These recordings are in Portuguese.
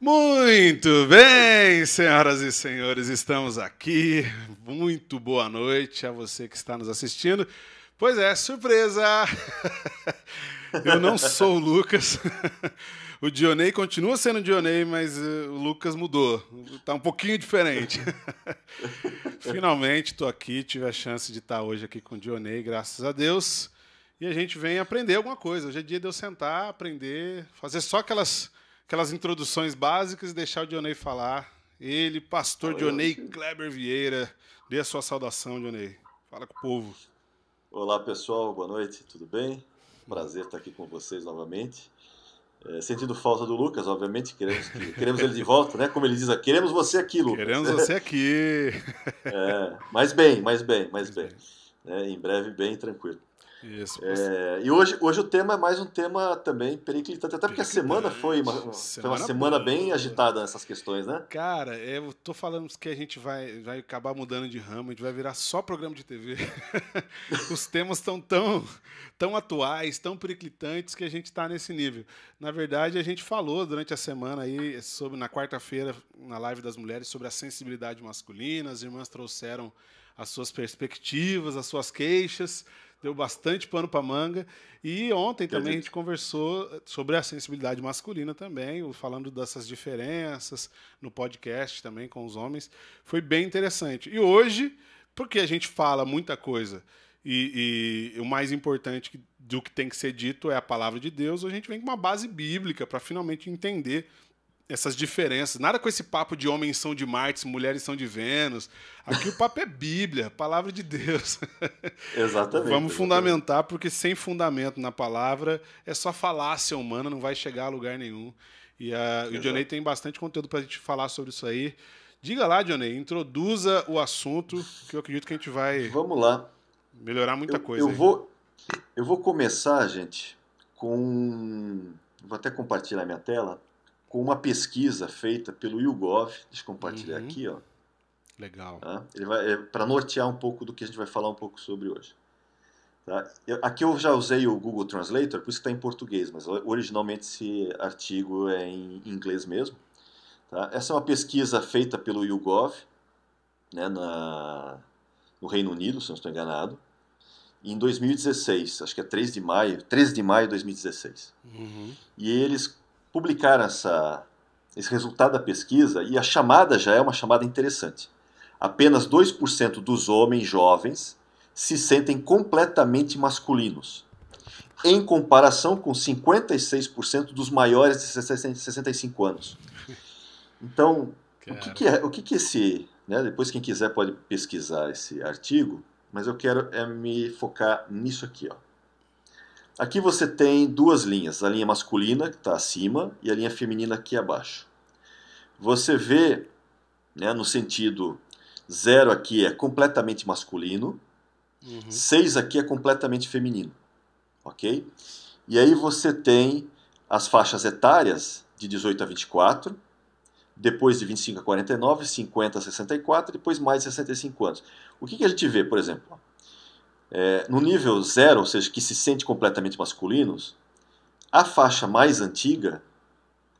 Muito bem, senhoras e senhores, estamos aqui. Muito boa noite a você que está nos assistindo. Pois é, surpresa! Eu não sou o Lucas. O Dionei continua sendo o Dionei, mas o Lucas mudou. Está um pouquinho diferente. Finalmente estou aqui, tive a chance de estar hoje aqui com o Dionei, graças a Deus. E a gente vem aprender alguma coisa. Hoje é dia de eu sentar, aprender, fazer só aquelas introduções básicas e deixar o Dionei falar. Ele, pastor Dionei Kleber Vieira. Dê a sua saudação, Dionei. Fala com o povo. Olá, pessoal. Boa noite. Tudo bem? Prazer estar aqui com vocês novamente. Sentindo falta do Lucas, obviamente. Queremos ele de volta, né? Como ele diz, queremos você aqui, Lucas. Queremos você aqui. Mas bem. Em breve, bem tranquilo. Isso. E hoje o tema é mais um tema também periclitante, até porque a semana foi uma semana bem agitada nessas questões, né? Cara, eu tô falando que a gente vai acabar mudando de ramo, a gente vai virar só programa de TV. Os temas estão tão atuais, tão periclitantes que a gente está nesse nível. Na verdade, a gente falou durante a semana aí, na quarta-feira, na live das mulheres, sobre a sensibilidade masculina, as irmãs trouxeram as suas perspectivas, as suas queixas. Deu bastante pano para manga. E ontem também a gente conversou sobre a sensibilidade masculina também, falando dessas diferenças no podcast também com os homens. Foi bem interessante. E hoje, porque a gente fala muita coisa e o mais importante do que tem que ser dito é a palavra de Deus, a gente vem com uma base bíblica para finalmente entender essas diferenças. Nada com esse papo de homens são de Marte, mulheres são de Vênus. Aqui o papo é Bíblia, palavra de Deus. Exatamente. Vamos fundamentar, porque sem fundamento na palavra é só falácia humana, não vai chegar a lugar nenhum. E o Dionei tem bastante conteúdo para a gente falar sobre isso aí. Diga lá, Dionei, introduza o assunto, que eu acredito que a gente vai Vamos lá. Melhorar muita coisa. Eu vou começar, gente, com... Vou até compartilhar minha tela. Com uma pesquisa feita pelo YouGov, deixa eu compartilhar aqui, ó. Legal. Tá? Ele vai para nortear um pouco do que a gente vai falar um pouco sobre hoje. Tá? Aqui eu já usei o Google Translator, por isso que está em português, mas originalmente esse artigo é em inglês mesmo. Tá? Essa é uma pesquisa feita pelo YouGov, né, no Reino Unido, se não estou enganado, em 2016, acho que é 13 de maio de 2016. E eles publicaram esse resultado da pesquisa, e a chamada já é uma chamada interessante. Apenas 2% dos homens jovens se sentem completamente masculinos, em comparação com 56% dos maiores de 65 anos. Então, o que esse... Né, depois quem quiser pode pesquisar esse artigo, mas eu quero me focar nisso aqui, ó. Aqui você tem duas linhas, a linha masculina, que está acima, e a linha feminina aqui abaixo. Você vê, né, no sentido 0 aqui é completamente masculino, 6 aqui é completamente feminino. Ok? E aí você tem as faixas etárias de 18 a 24, depois de 25 a 49, 50 a 64, depois mais de 65 anos. O que a gente vê, por exemplo? No nível 0, ou seja, que se sente completamente masculinos, a faixa mais antiga,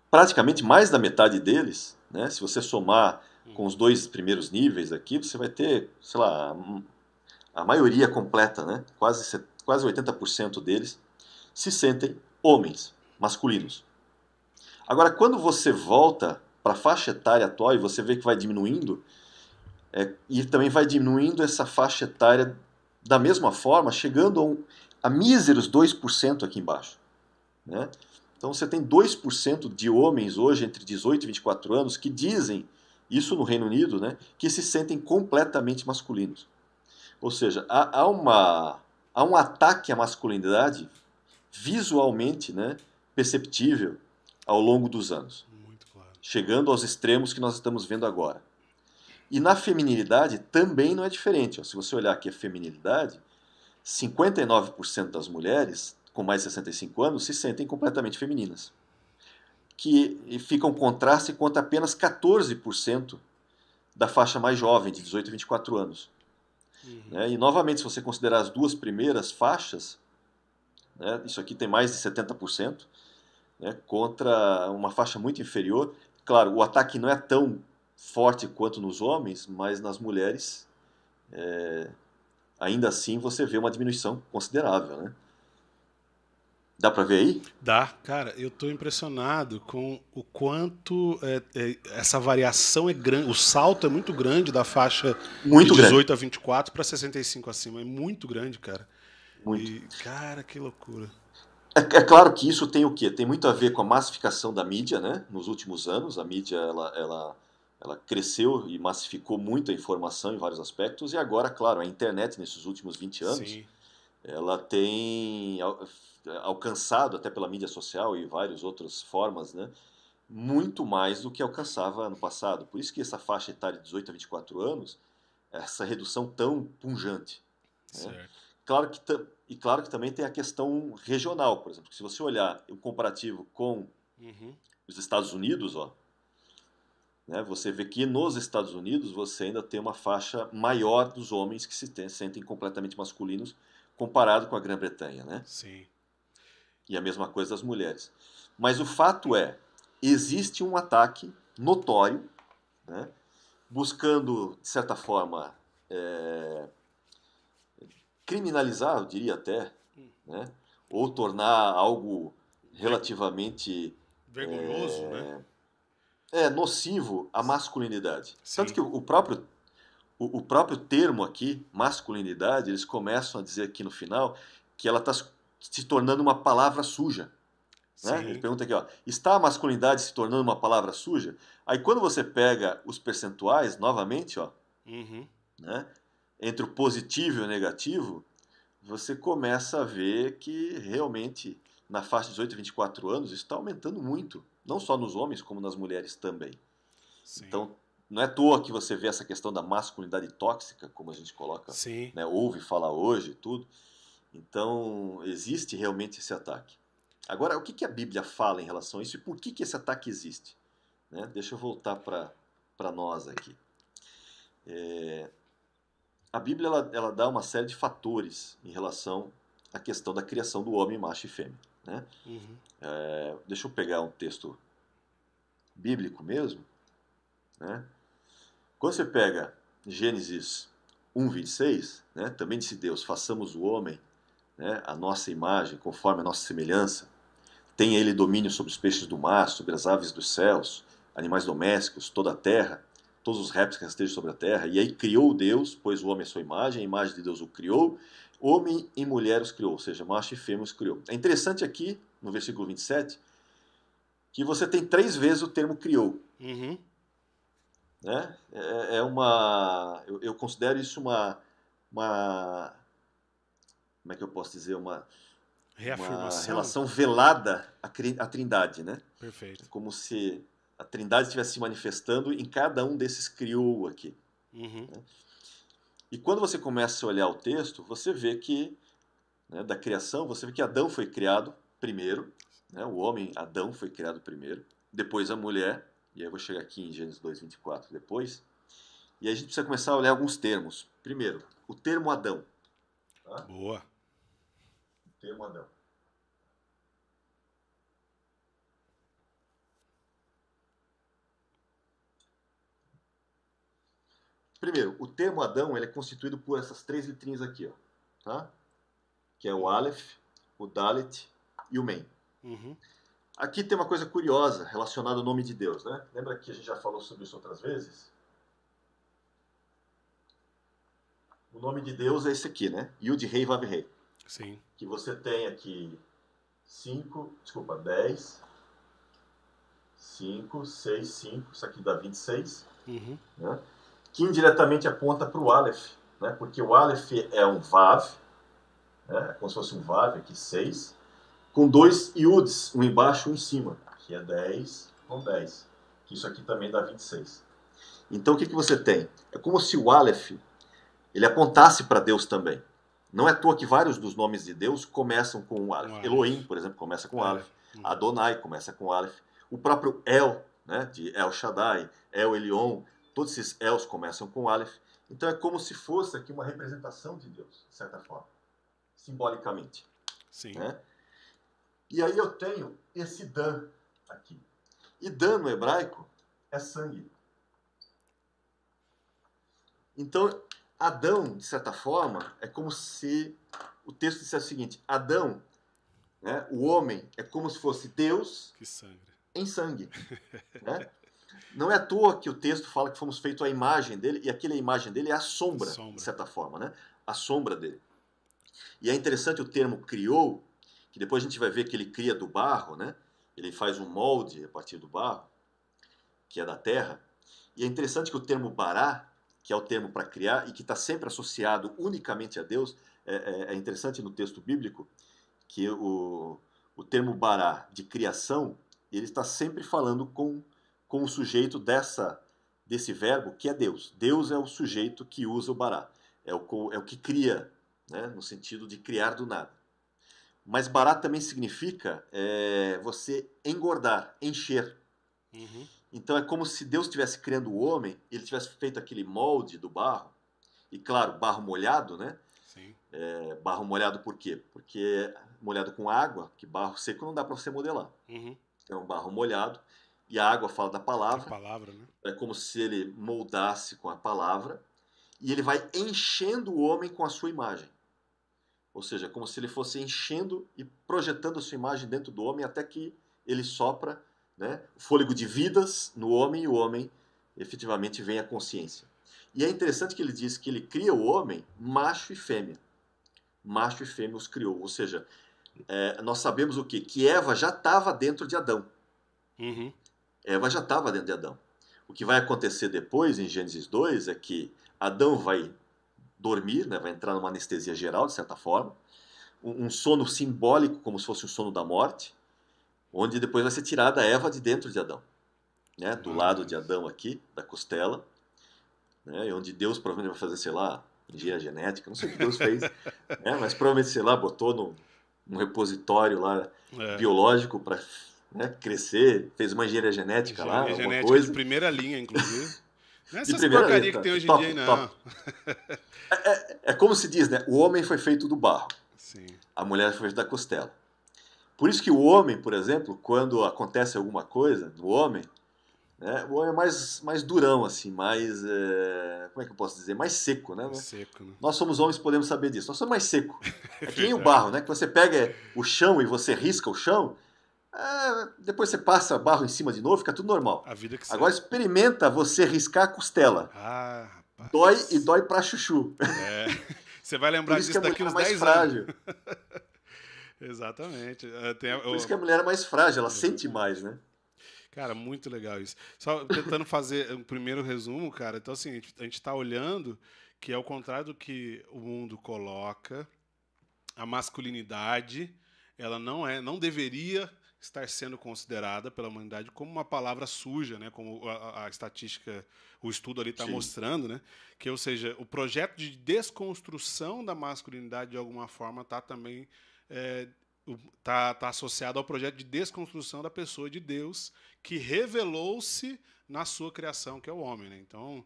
praticamente mais da metade deles, né, se você somar com os dois primeiros níveis aqui, você vai ter, sei lá, a maioria completa, né, quase 80% deles, se sentem homens, masculinos. Agora, quando você volta para a faixa etária atual e você vê que vai diminuindo, e também vai diminuindo essa faixa etária da mesma forma, chegando a míseros 2% aqui embaixo. Né? Então você tem 2% de homens hoje entre 18 e 24 anos que dizem, isso no Reino Unido, né, que se sentem completamente masculinos. Ou seja, há um ataque à masculinidade visualmente, né, perceptível ao longo dos anos. Muito claro. Chegando aos extremos que nós estamos vendo agora. E na feminilidade também não é diferente. Ó. Se você olhar aqui a feminilidade, 59% das mulheres com mais de 65 anos se sentem completamente femininas. Que fica um contraste quanto a apenas 14% da faixa mais jovem, de 18 a 24 anos. Né? E novamente, se você considerar as duas primeiras faixas, né, isso aqui tem mais de 70%, né, contra uma faixa muito inferior, claro, o ataque não é tão forte quanto nos homens, mas nas mulheres, ainda assim, você vê uma diminuição considerável, né? Dá para ver aí? Dá, cara, eu tô impressionado com o quanto essa variação é grande, o salto é muito grande da faixa de Muito grande. 18 a 24 para 65 acima, é muito grande, cara. Muito. E, cara, que loucura. É claro que isso tem o quê? Tem muito a ver com a massificação da mídia, né? Nos últimos anos, a mídia ela cresceu e massificou muito a informação em vários aspectos, e agora, claro, a internet nesses últimos 20 anos, Sim, ela tem alcançado, até pela mídia social e várias outras formas, né? Muito mais do que alcançava no passado. Por isso que essa faixa etária de 18 a 24 anos, essa redução tão pungente, né? certo. Claro que, e claro que também tem a questão regional, por exemplo. Se você olhar o comparativo com Uhum. os Estados Unidos, ó, né, você vê que nos Estados Unidos você ainda tem uma faixa maior dos homens que sentem completamente masculinos comparado com a Grã-Bretanha, né? Sim, E a mesma coisa das mulheres. Mas o fato é, existe um ataque notório, né, buscando, de certa forma, criminalizar, eu diria até, né, ou tornar algo relativamente vergonhoso, né? nocivo à masculinidade. Tanto Sim, que o próprio termo aqui, masculinidade, eles começam a dizer aqui no final que ela está se tornando uma palavra suja. Né? Ele sim, pergunta aqui, ó, está a masculinidade se tornando uma palavra suja? Aí quando você pega os percentuais, novamente, ó, uhum. né, entre o positivo e o negativo, você começa a ver que realmente na faixa de 18 a 24 anos isso está aumentando muito, não só nos homens, como nas mulheres também. Sim, Então, não é à toa que você vê essa questão da masculinidade tóxica, como a gente coloca, sim. né, ouve falar hoje e tudo. Então, existe realmente esse ataque. Agora, o que a Bíblia fala em relação a isso e por que esse ataque existe? Né? Deixa eu voltar para nós aqui. A Bíblia ela dá uma série de fatores em relação à questão da criação do homem, macho e fêmea. Né? Uhum. Deixa eu pegar um texto bíblico mesmo. Né? Quando você pega Gênesis 1:26, né? Também disse Deus, façamos o homem, né, a nossa imagem, conforme a nossa semelhança. Tem ele domínio sobre os peixes do mar, sobre as aves dos céus, animais domésticos, toda a terra, todos os répteis que rastejam sobre a terra. E aí criou Deus, pois o homem é sua imagem, a imagem de Deus o criou, homem e mulher os criou, ou seja, macho e fêmea os criou. É interessante aqui, no versículo 27, que você tem 3 vezes o termo criou. Uhum. Né? Eu considero isso uma, como é que eu posso dizer, uma Reafirmação? relação velada à Trindade, né? É Perfeito. como se a Trindade estivesse se manifestando em cada um desses criou aqui. Uhum. E quando você começa a olhar o texto, você vê que, né, da criação, você vê que Adão foi criado primeiro, né? O homem, Adão, foi criado primeiro, depois a mulher, e aí eu vou chegar aqui em Gênesis 2:24 depois, e aí a gente precisa começar a olhar alguns termos. Primeiro, o termo Adão. Tá? Boa. O termo Adão. Primeiro, o termo Adão ele é constituído por essas 3 letrinhas aqui, ó, tá? Que é o Uhum. Aleph, o Dalet e o Mem. Uhum. Aqui tem uma coisa curiosa relacionada ao nome de Deus, né? Lembra que a gente já falou sobre isso outras vezes? O nome de Deus é esse aqui, né? Yud Rei Vav Rei. Sim. Que você tem aqui 10, 5, 6, 5, isso aqui dá 26, Uhum. né? Que indiretamente aponta para o Aleph, né? Porque o Aleph é um Vav, né? É como se fosse um Vav aqui, 6, com 2 Yuds, um embaixo e um em cima, que é 10 com 10, que isso aqui também dá 26. Então o que você tem? É como se o Aleph ele apontasse para Deus também. Não é à toa que vários dos nomes de Deus começam com o Aleph. Um Elohim, Aleph. por exemplo, começa com o É. Aleph. Uhum. Adonai começa com o Aleph. O próprio El, né, de El Shaddai, El Elyon, todos esses Els começam com o Aleph. Então é como se fosse aqui uma representação de Deus, de certa forma, simbolicamente. Sim. Né? E aí eu tenho esse Dan aqui. E Dan no hebraico é sangue. Então, Adão, de certa forma, é como se o texto dissesse o seguinte: Adão, né, o homem, é como se fosse Deus Que sangue. em sangue. Né? Não é à toa que o texto fala que fomos feitos à imagem dele, e aquela imagem dele é a sombra, de certa forma, né? A sombra dele. E é interessante o termo criou, que depois a gente vai ver que ele cria do barro, né? Ele faz um molde a partir do barro, que é da terra. E é interessante que o termo bará, que é o termo para criar e que está sempre associado unicamente a Deus, é interessante no texto bíblico que o termo bará de criação, ele está sempre falando com o sujeito desse verbo que é Deus. Deus é o sujeito que usa o bará, é o que cria, né, no sentido de criar do nada. Mas bará também significa você engordar, encher. Uhum. Então é como se Deus estivesse criando o homem, ele tivesse feito aquele molde do barro, e claro, barro molhado, né? Sim. Barro molhado por quê? Porque molhado com água, que barro seco não dá para você modelar. Uhum. Então, barro molhado, e a água fala da palavra. A palavra, né? É como se ele moldasse com a palavra, e ele vai enchendo o homem com a sua imagem. Ou seja, como se ele fosse enchendo e projetando a sua imagem dentro do homem até que ele sopra, né, o fôlego de vidas no homem, e o homem efetivamente vem à consciência. E é interessante que ele diz que ele cria o homem macho e fêmea. Macho e fêmea os criou. Ou seja, nós sabemos o quê? Que Eva já estava dentro de Adão. Uhum. Eva já estava dentro de Adão. O que vai acontecer depois, em Gênesis 2, é que Adão vai dormir, né, vai entrar numa anestesia geral, de certa forma, um sono simbólico, como se fosse o sono da morte, onde depois vai ser tirada a Eva de dentro de Adão, né, do lado de Adão aqui, da costela, né, onde Deus provavelmente vai fazer, sei lá, engenharia genética, não sei o que Deus fez, né, mas provavelmente, sei lá, botou num repositório lá biológico para, né, crescer, fez uma engenharia genética lá, alguma genética coisa. de primeira linha, inclusive. Não é De essas primeira porcaria linha, que tem hoje top, em dia, não. top. É como se diz, né? O homem foi feito do barro. Sim. A mulher foi feita da costela. Por isso que o homem, por exemplo, quando acontece alguma coisa no homem, né, o homem é mais durão, assim, mais... como é que eu posso dizer? Mais seco, né? Seco, né? Nós somos homens, podemos saber disso. Nós somos mais secos. É que nem o barro, né? Que você pega o chão e você risca o chão, depois você passa barro em cima de novo, fica tudo normal. A vida que Agora segue. experimenta você riscar a costela. Ah, rapaz. Dói e dói pra chuchu. Você vai lembrar disso daqui uns 10 frágil. anos. Exatamente. Por isso que a mulher é mais frágil, ela sente mais, né? Cara, muito legal isso. Só tentando fazer um primeiro resumo, cara. Então, assim, a gente está olhando que, ao contrário do que o mundo coloca, a masculinidade, ela não deveria estar sendo considerada pela humanidade como uma palavra suja, né? Como a estatística, o estudo ali está mostrando, né? Que, ou seja, o projeto de desconstrução da masculinidade, de alguma forma, está também tá associado ao projeto de desconstrução da pessoa de Deus, que revelou-se na sua criação, que é o homem, né? Então,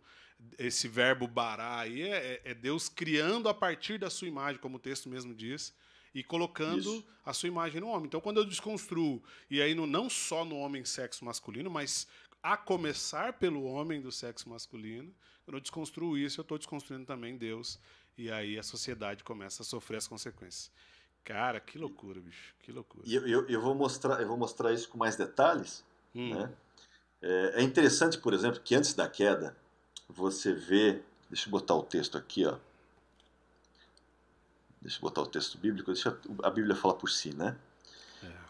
esse verbo bará aí é Deus criando a partir da sua imagem, como o texto mesmo diz, e colocando a sua imagem no homem. Então, quando eu desconstruo, e aí não só no homem sexo masculino, mas a começar pelo homem do sexo masculino, quando eu desconstruo isso, eu estou desconstruindo também Deus, e aí a sociedade começa a sofrer as consequências. Cara, que loucura, bicho, que loucura. E eu vou mostrar isso com mais detalhes, né? É interessante, por exemplo, que antes da queda, você vê... Deixa eu botar o texto aqui, ó. Deixa eu botar o texto bíblico, deixa a Bíblia falar por si, né?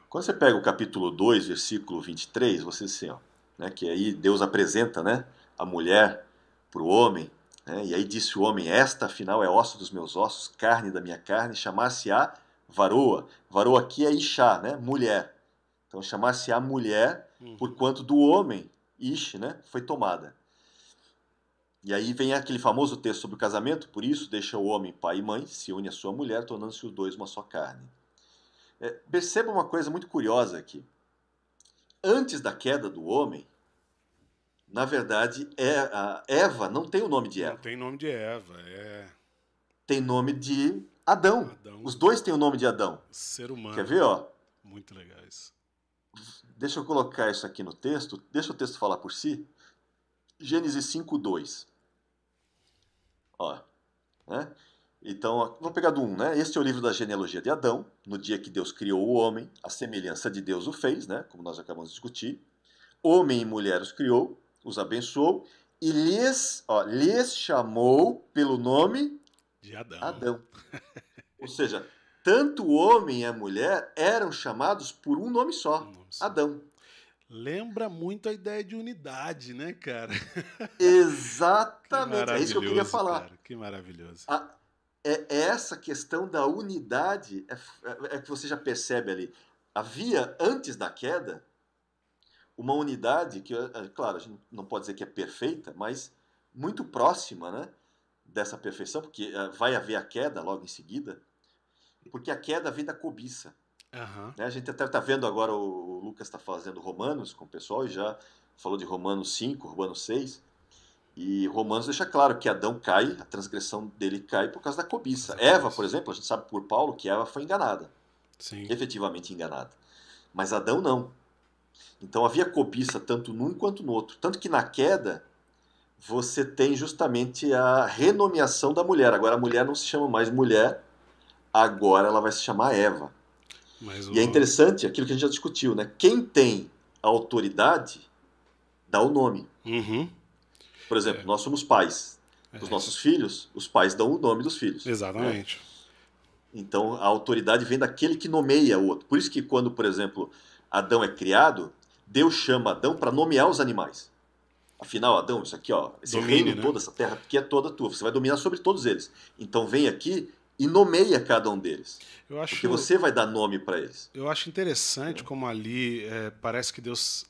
Quando você pega o capítulo 2, versículo 23, você assim, ó, né, que aí Deus apresenta, né, a mulher para o homem, né, e aí disse o homem: esta afinal é osso dos meus ossos, carne da minha carne, chamar-se-á varoa. Varoa aqui é Ixá, né, mulher. Então chamar-se-á mulher, porquanto do homem, Ish, né, foi tomada. E aí vem aquele famoso texto sobre o casamento: por isso deixa o homem pai e mãe, se une à sua mulher, tornando-se os dois uma só carne. Perceba uma coisa muito curiosa aqui. Antes da queda do homem, na verdade, a Eva não tem o nome de Eva. Não tem nome de Eva, tem nome de Adão. Os dois têm o nome de Adão. Ser humano. Quer ver, ó? Muito legal isso. Deixa eu colocar isso aqui no texto. Deixa o texto falar por si. Gênesis 5:2. Ó, né? Então, ó, vamos pegar do 1, né? Este é o livro da genealogia de Adão. No dia que Deus criou o homem, a semelhança de Deus o fez, né? Como nós acabamos de discutir. Homem e mulher os criou, os abençoou e lhes chamou pelo nome De Adão. Adão. Ou seja, tanto o homem e a mulher eram chamados por um nome só, Um nome só. Adão. Lembra muito a ideia de unidade, né, cara? Exatamente, é isso que eu queria Maravilhoso, falar. cara. Que maravilhoso. Essa questão da unidade é que você já percebe ali. Havia, antes da queda, uma unidade que, claro, a gente não pode dizer que é perfeita, mas muito próxima, né, dessa perfeição, porque vai haver a queda logo em seguida, porque a queda vem da cobiça. Uhum. A gente até está vendo agora, o Lucas está fazendo Romanos com o pessoal, e já falou de Romanos 5, Romanos 6, e Romanos deixa claro que Adão cai, a transgressão dele cai por causa da cobiça. Eva, por exemplo, a gente sabe por Paulo que Eva foi enganada. Sim. Efetivamente enganada. Mas Adão não. Então havia cobiça tanto num quanto no outro. Tanto que na queda você tem justamente a renomeação da mulher. Agora a mulher não se chama mais mulher, agora ela vai se chamar Eva. E é interessante aquilo que a gente já discutiu, né? Quem tem a autoridade dá o nome. Uhum. Por exemplo, nós somos pais. Os nossos filhos, os pais dão o nome dos filhos. Exatamente. Né? Então a autoridade vem daquele que nomeia o outro. Por isso que quando, por exemplo, Adão é criado, Deus chama Adão para nomear os animais. Afinal, Adão, isso aqui, ó, esse reino todo, essa terra aqui é toda tua. Você vai dominar sobre todos eles. Então vem aqui e nomeia cada um deles. Porque você vai dar nome para eles. Eu acho interessante como ali parece que Deus...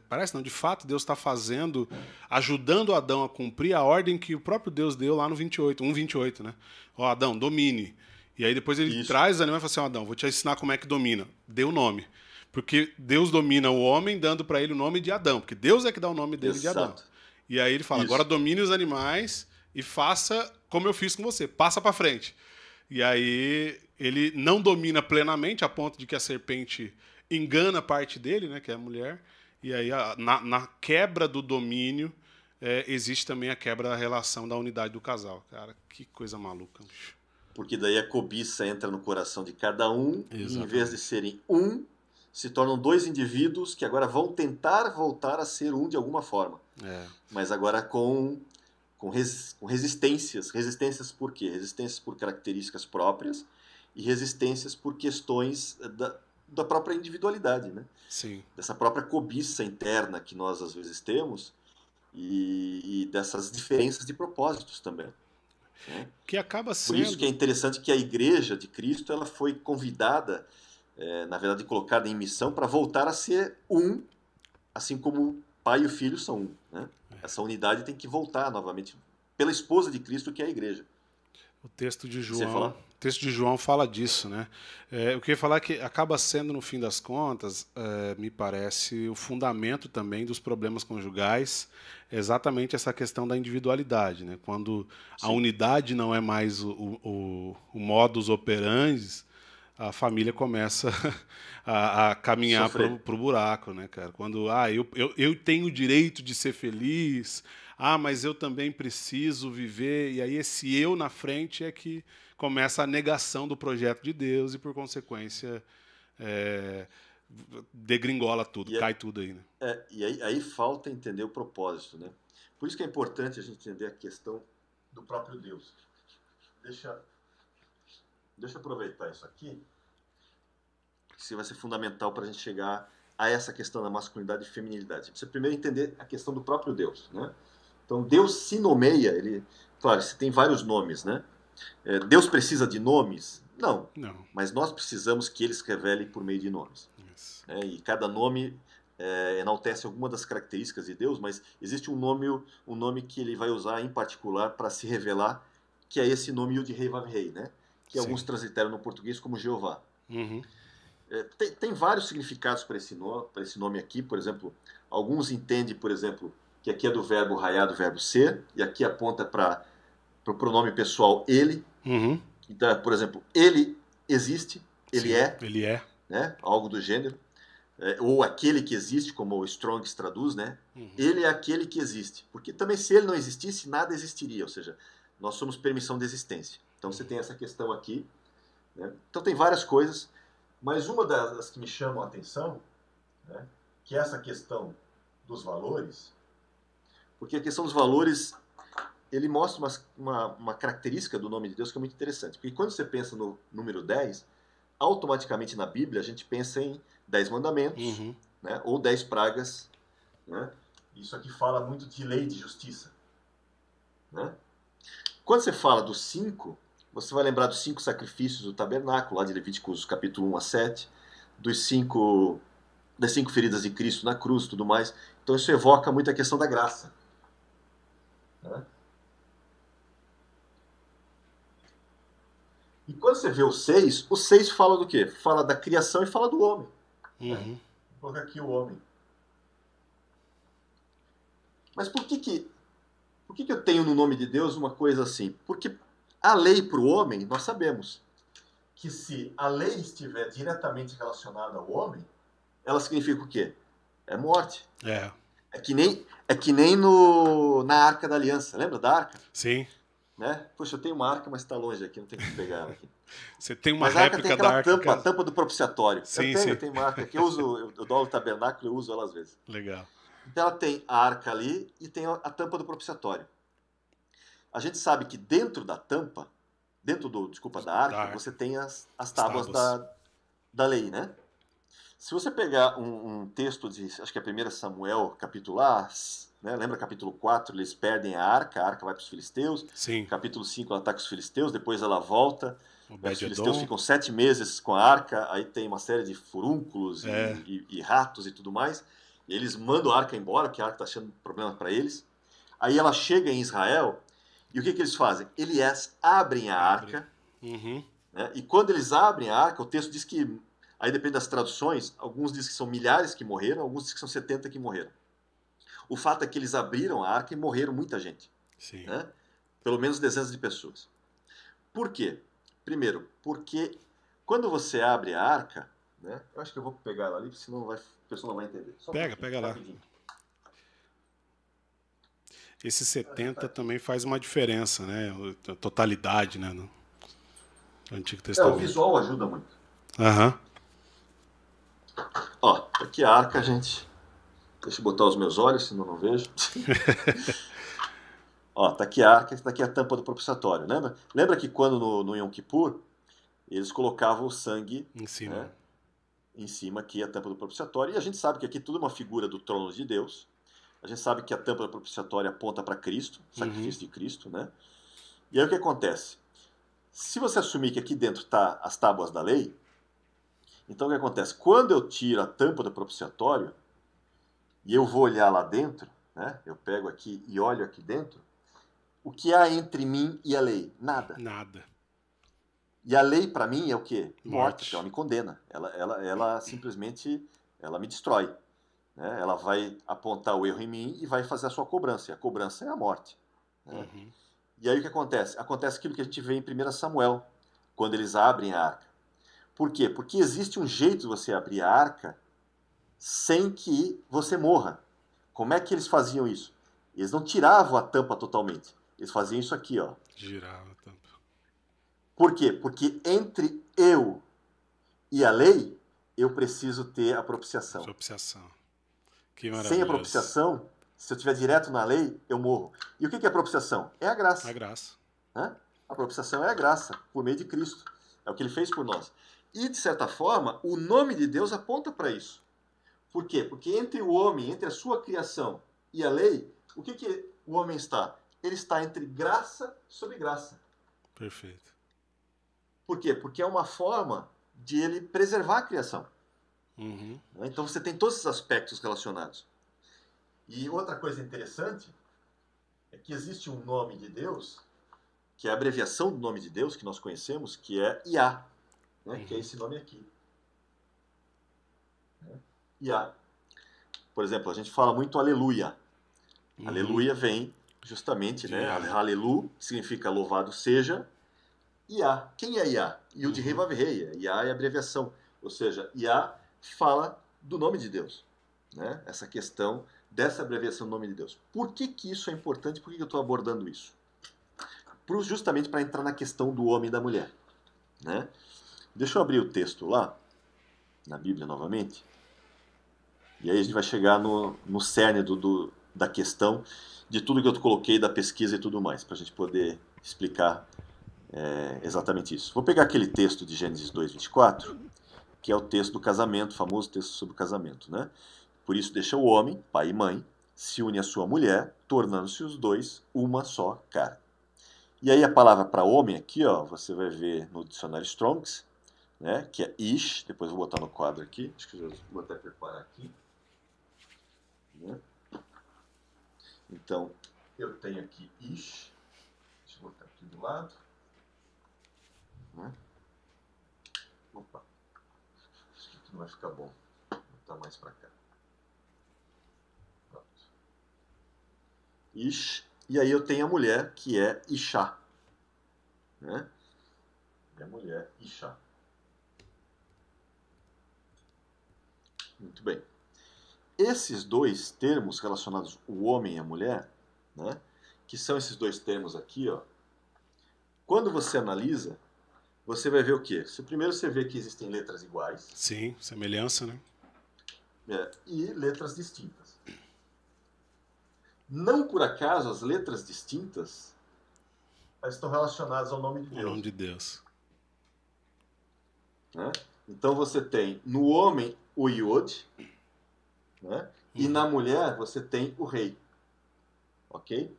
parece não, de fato Deus está fazendo, ajudando Adão a cumprir a ordem que o próprio Deus deu lá no 1:28, né? Ó, Adão, domine. E aí depois ele traz os animais e fala assim, ó, Adão, vou te ensinar como é que domina. Dê o nome. Porque Deus domina o homem dando para ele o nome de Adão. Porque Deus é que dá o nome dele de Adão. E aí ele fala, agora domine os animais e faça como eu fiz com você. Passa para frente. E aí ele não domina plenamente a ponto de que a serpente engana parte dele, né, que é a mulher. E aí na quebra do domínio existe também a quebra da relação da unidade do casal. Cara, que coisa maluca, bicho. Porque daí a cobiça entra no coração de cada um. E em vez de serem um, se tornam dois indivíduos que agora vão tentar voltar a ser um de alguma forma. Mas agora com resistências. Resistências por quê? Resistências por características próprias e resistências por questões da própria individualidade, né? Sim. Dessa própria cobiça interna que nós às vezes temos e dessas diferenças de propósitos também. Né? Que acaba sendo... Por isso que é interessante que a Igreja de Cristo ela foi convidada, na verdade colocada em missão para voltar a ser um, assim como o Pai e o Filho são um. Né? Essa unidade tem que voltar novamente pela esposa de Cristo, que é a Igreja. O texto de João fala disso, né? Eu queria falar que acaba sendo, no fim das contas, me parece, o fundamento também dos problemas conjugais, exatamente essa questão da individualidade, né? Quando a unidade não é mais o modus operandi, a família começa a caminhar para o buraco, né, cara? Quando eu tenho o direito de ser feliz, mas eu também preciso viver, e aí esse eu na frente é que começa a negação do projeto de Deus e, por consequência, degringola tudo, cai tudo aí, né? E aí falta entender o propósito, né? Por isso que é importante a gente entender a questão do próprio Deus. Deixa eu aproveitar isso aqui, que vai ser fundamental para a gente chegar a essa questão da masculinidade e feminilidade. A gente precisa primeiro entender a questão do próprio Deus, né? Então, Deus se nomeia, claro, você tem vários nomes, né? Deus precisa de nomes? Não. Mas nós precisamos que Ele se revele por meio de nomes. E cada nome enaltece alguma das características de Deus, mas existe um nome que Ele vai usar em particular para se revelar, que é esse nome Yud-Hei Vav-Hei, né? Que alguns transliteram no português como Jeová. Uhum. Tem vários significados para esse nome aqui. Por exemplo, alguns entendem, por exemplo, que aqui é do verbo raiar, do verbo ser, e aqui aponta para o pronome pessoal ele. Uhum. Então, por exemplo, ele existe, ele Sim, é. Ele é. Né? Algo do gênero. ou aquele que existe, como o Strong's traduz, né? Uhum. Ele é aquele que existe. Porque também se ele não existisse, nada existiria. Ou seja, nós somos permissão de existência. Então você tem essa questão aqui. Né? Então tem várias coisas, mas uma das que me chamam a atenção, né, que é essa questão dos valores, porque a questão dos valores, ele mostra uma característica do nome de Deus que é muito interessante. Porque quando você pensa no número 10, automaticamente na Bíblia a gente pensa em 10 mandamentos, Uhum. né, ou 10 pragas. Né? Isso aqui fala muito de lei de justiça. Né? Quando você fala dos 5, você vai lembrar dos 5 sacrifícios do tabernáculo, lá de Levíticos capítulo 1 a 7, das 5 feridas de Cristo na cruz e tudo mais. Então isso evoca muito a questão da graça. Né? E quando você vê o 6 fala do quê? Fala da criação e fala do homem. Uhum. Né? Vou colocar aqui o homem. Mas por que eu tenho no nome de Deus uma coisa assim? Porque a lei para o homem, nós sabemos que se a lei estiver diretamente relacionada ao homem, ela significa o quê? É morte. É. É que nem na Arca da Aliança. Lembra da Arca? Sim. Né? Poxa, eu tenho uma arca, mas está longe aqui, não tem como pegar ela aqui. Você tem uma Mas a arca tem réplica da aquela arca. tampa, a tampa do propiciatório. Sim, eu tenho uma arca que eu uso, eu dou no tabernáculo e eu uso ela às vezes. Legal. Então ela tem a arca ali e tem a tampa do propiciatório. A gente sabe que dentro da tampa, da arca, você tem as tábuas da lei, né? Se você pegar um texto de, acho que é 1 Samuel, capítulo A, né? Lembra capítulo 4, eles perdem a arca vai para os filisteus. Sim. Capítulo 5 ela ataca os filisteus, depois ela volta. Os filisteus Obed-edom. ficam 7 meses com a arca, aí tem uma série de furúnculos e ratos e tudo mais. E eles mandam a arca embora, porque a arca está achando problema para eles. Aí ela chega em Israel, e o que eles fazem? Eles abrem a arca, Uhum. né? E quando eles abrem a arca, o texto diz que, aí depende das traduções, alguns dizem que são milhares que morreram, alguns dizem que são 70 que morreram. O fato é que eles abriram a arca e morreram muita gente. Sim. Né? Pelo menos dezenas de pessoas. Por quê? Primeiro, porque quando você abre a arca, né? Eu acho que eu vou pegar ela ali, senão a pessoa não vai entender. Pega lá. Rapidinho. Esse 70 também faz uma diferença, né? A totalidade, né? No Antigo Testamento. O visual ajuda muito. Aham. Ó, aqui a arca, gente. Deixa eu botar os meus olhos, senão não vejo. Ó, tá aqui a arca, tá aqui a tampa do propiciatório. Lembra que quando no Yom Kippur, eles colocavam o sangue Em cima. Né, em cima aqui, a tampa do propiciatório. E a gente sabe que aqui tudo é uma figura do trono de Deus. A gente sabe que a tampa do propiciatório aponta para Cristo, sacrifício de Cristo, né? E aí o que acontece? Se você assumir que aqui dentro tá as tábuas da lei, então o que acontece? Quando eu tiro a tampa do propiciatório e eu vou olhar lá dentro, né? Eu pego aqui e olho aqui dentro, o que há entre mim e a lei? Nada. Nada. E a lei para mim é o quê? Morte. Porque ela me condena. Ela simplesmente ela me destrói. Né? Ela vai apontar o erro em mim e vai fazer a sua cobrança. E a cobrança é a morte. Né? Uhum. E aí o que acontece? Acontece aquilo que a gente vê em 1 Samuel, quando eles abrem a arca. Por quê? Porque existe um jeito de você abrir a arca sem que você morra. Como é que eles faziam isso? Eles não tiravam a tampa totalmente. Eles faziam isso aqui, ó. Girava a tampa. Por quê? Porque entre eu e a lei, eu preciso ter a propiciação. Propiciação. Que maravilhoso. Sem a propiciação, se eu estiver direto na lei, eu morro. E o que é a propiciação? É a graça. A graça. Né? A propiciação é a graça, por meio de Cristo. É o que ele fez por nós. E, de certa forma, o nome de Deus aponta para isso. Por quê? Porque entre o homem, entre a sua criação e a lei, o que o homem está? Ele está entre graça sobre graça. Perfeito. Por quê? Porque é uma forma de ele preservar a criação. Uhum. Então você tem todos esses aspectos relacionados. E outra coisa interessante é que existe um nome de Deus, que é a abreviação do nome de Deus que nós conhecemos, que é Iá, né? Que é esse nome aqui. Iá. Por exemplo, a gente fala muito aleluia. Aleluia vem justamente, né? Alelu significa louvado seja. Iá. Quem é Iá? Yud Rei Vav Rei. Iá é a abreviação. Ou seja, Iá fala do nome de Deus. Né? Essa questão dessa abreviação do nome de Deus. Por que, que isso é importante? Por que, que eu estou abordando isso? Justamente para entrar na questão do homem e da mulher. Né? Deixa eu abrir o texto lá, na Bíblia novamente, e aí a gente vai chegar no cerne da questão, de tudo que eu coloquei, da pesquisa e tudo mais, para a gente poder explicar exatamente isso. Vou pegar aquele texto de Gênesis 2:24, que é o texto do casamento, o famoso texto sobre o casamento. Né? Por isso deixa o homem, pai e mãe, se une à sua mulher, tornando-se os dois uma só carne. E aí a palavra para homem aqui, ó, você vai ver no dicionário Strongs, né, que é ish, depois eu vou botar no quadro aqui, acho que eu vou até preparar aqui. Né? Então, eu tenho aqui ish, deixa eu botar aqui do lado. Né? Opa, acho que aqui não vai ficar bom, vou botar mais para cá. Pronto. Ish, e aí eu tenho a mulher, que é Ishá. Né? E a mulher, Ishá. Muito bem. Esses dois termos relacionados, o homem e a mulher, né, que são esses dois termos aqui, ó, quando você analisa, você vai ver o quê? Primeiro você vê que existem letras iguais. Sim, semelhança, né? E letras distintas. Não por acaso as letras distintas estão relacionadas ao nome de Deus. O nome de Deus. Né? Então você tem no homem o Yod, né? E na mulher você tem o rei. Ok?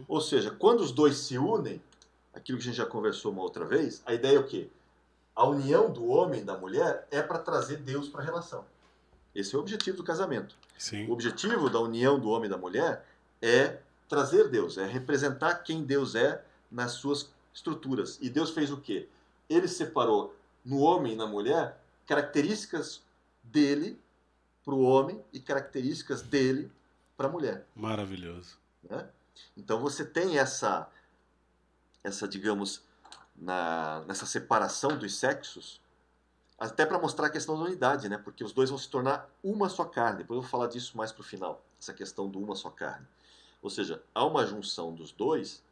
Ou seja, quando os dois se unem, aquilo que a gente já conversou uma outra vez, a ideia é o quê? A união do homem e da mulher é para trazer Deus para a relação. Esse é o objetivo do casamento. Sim. O objetivo da união do homem e da mulher é trazer Deus, é representar quem Deus é nas suas estruturas. E Deus fez o quê? Ele separou no homem e na mulher características dele para o homem e características dele para a mulher. Maravilhoso. Né? Então você tem essa digamos, nessa separação dos sexos, até para mostrar a questão da unidade, né? Porque os dois vão se tornar uma só carne. Depois eu vou falar disso mais para o final, essa questão do uma só carne. Ou seja, há uma junção dos dois,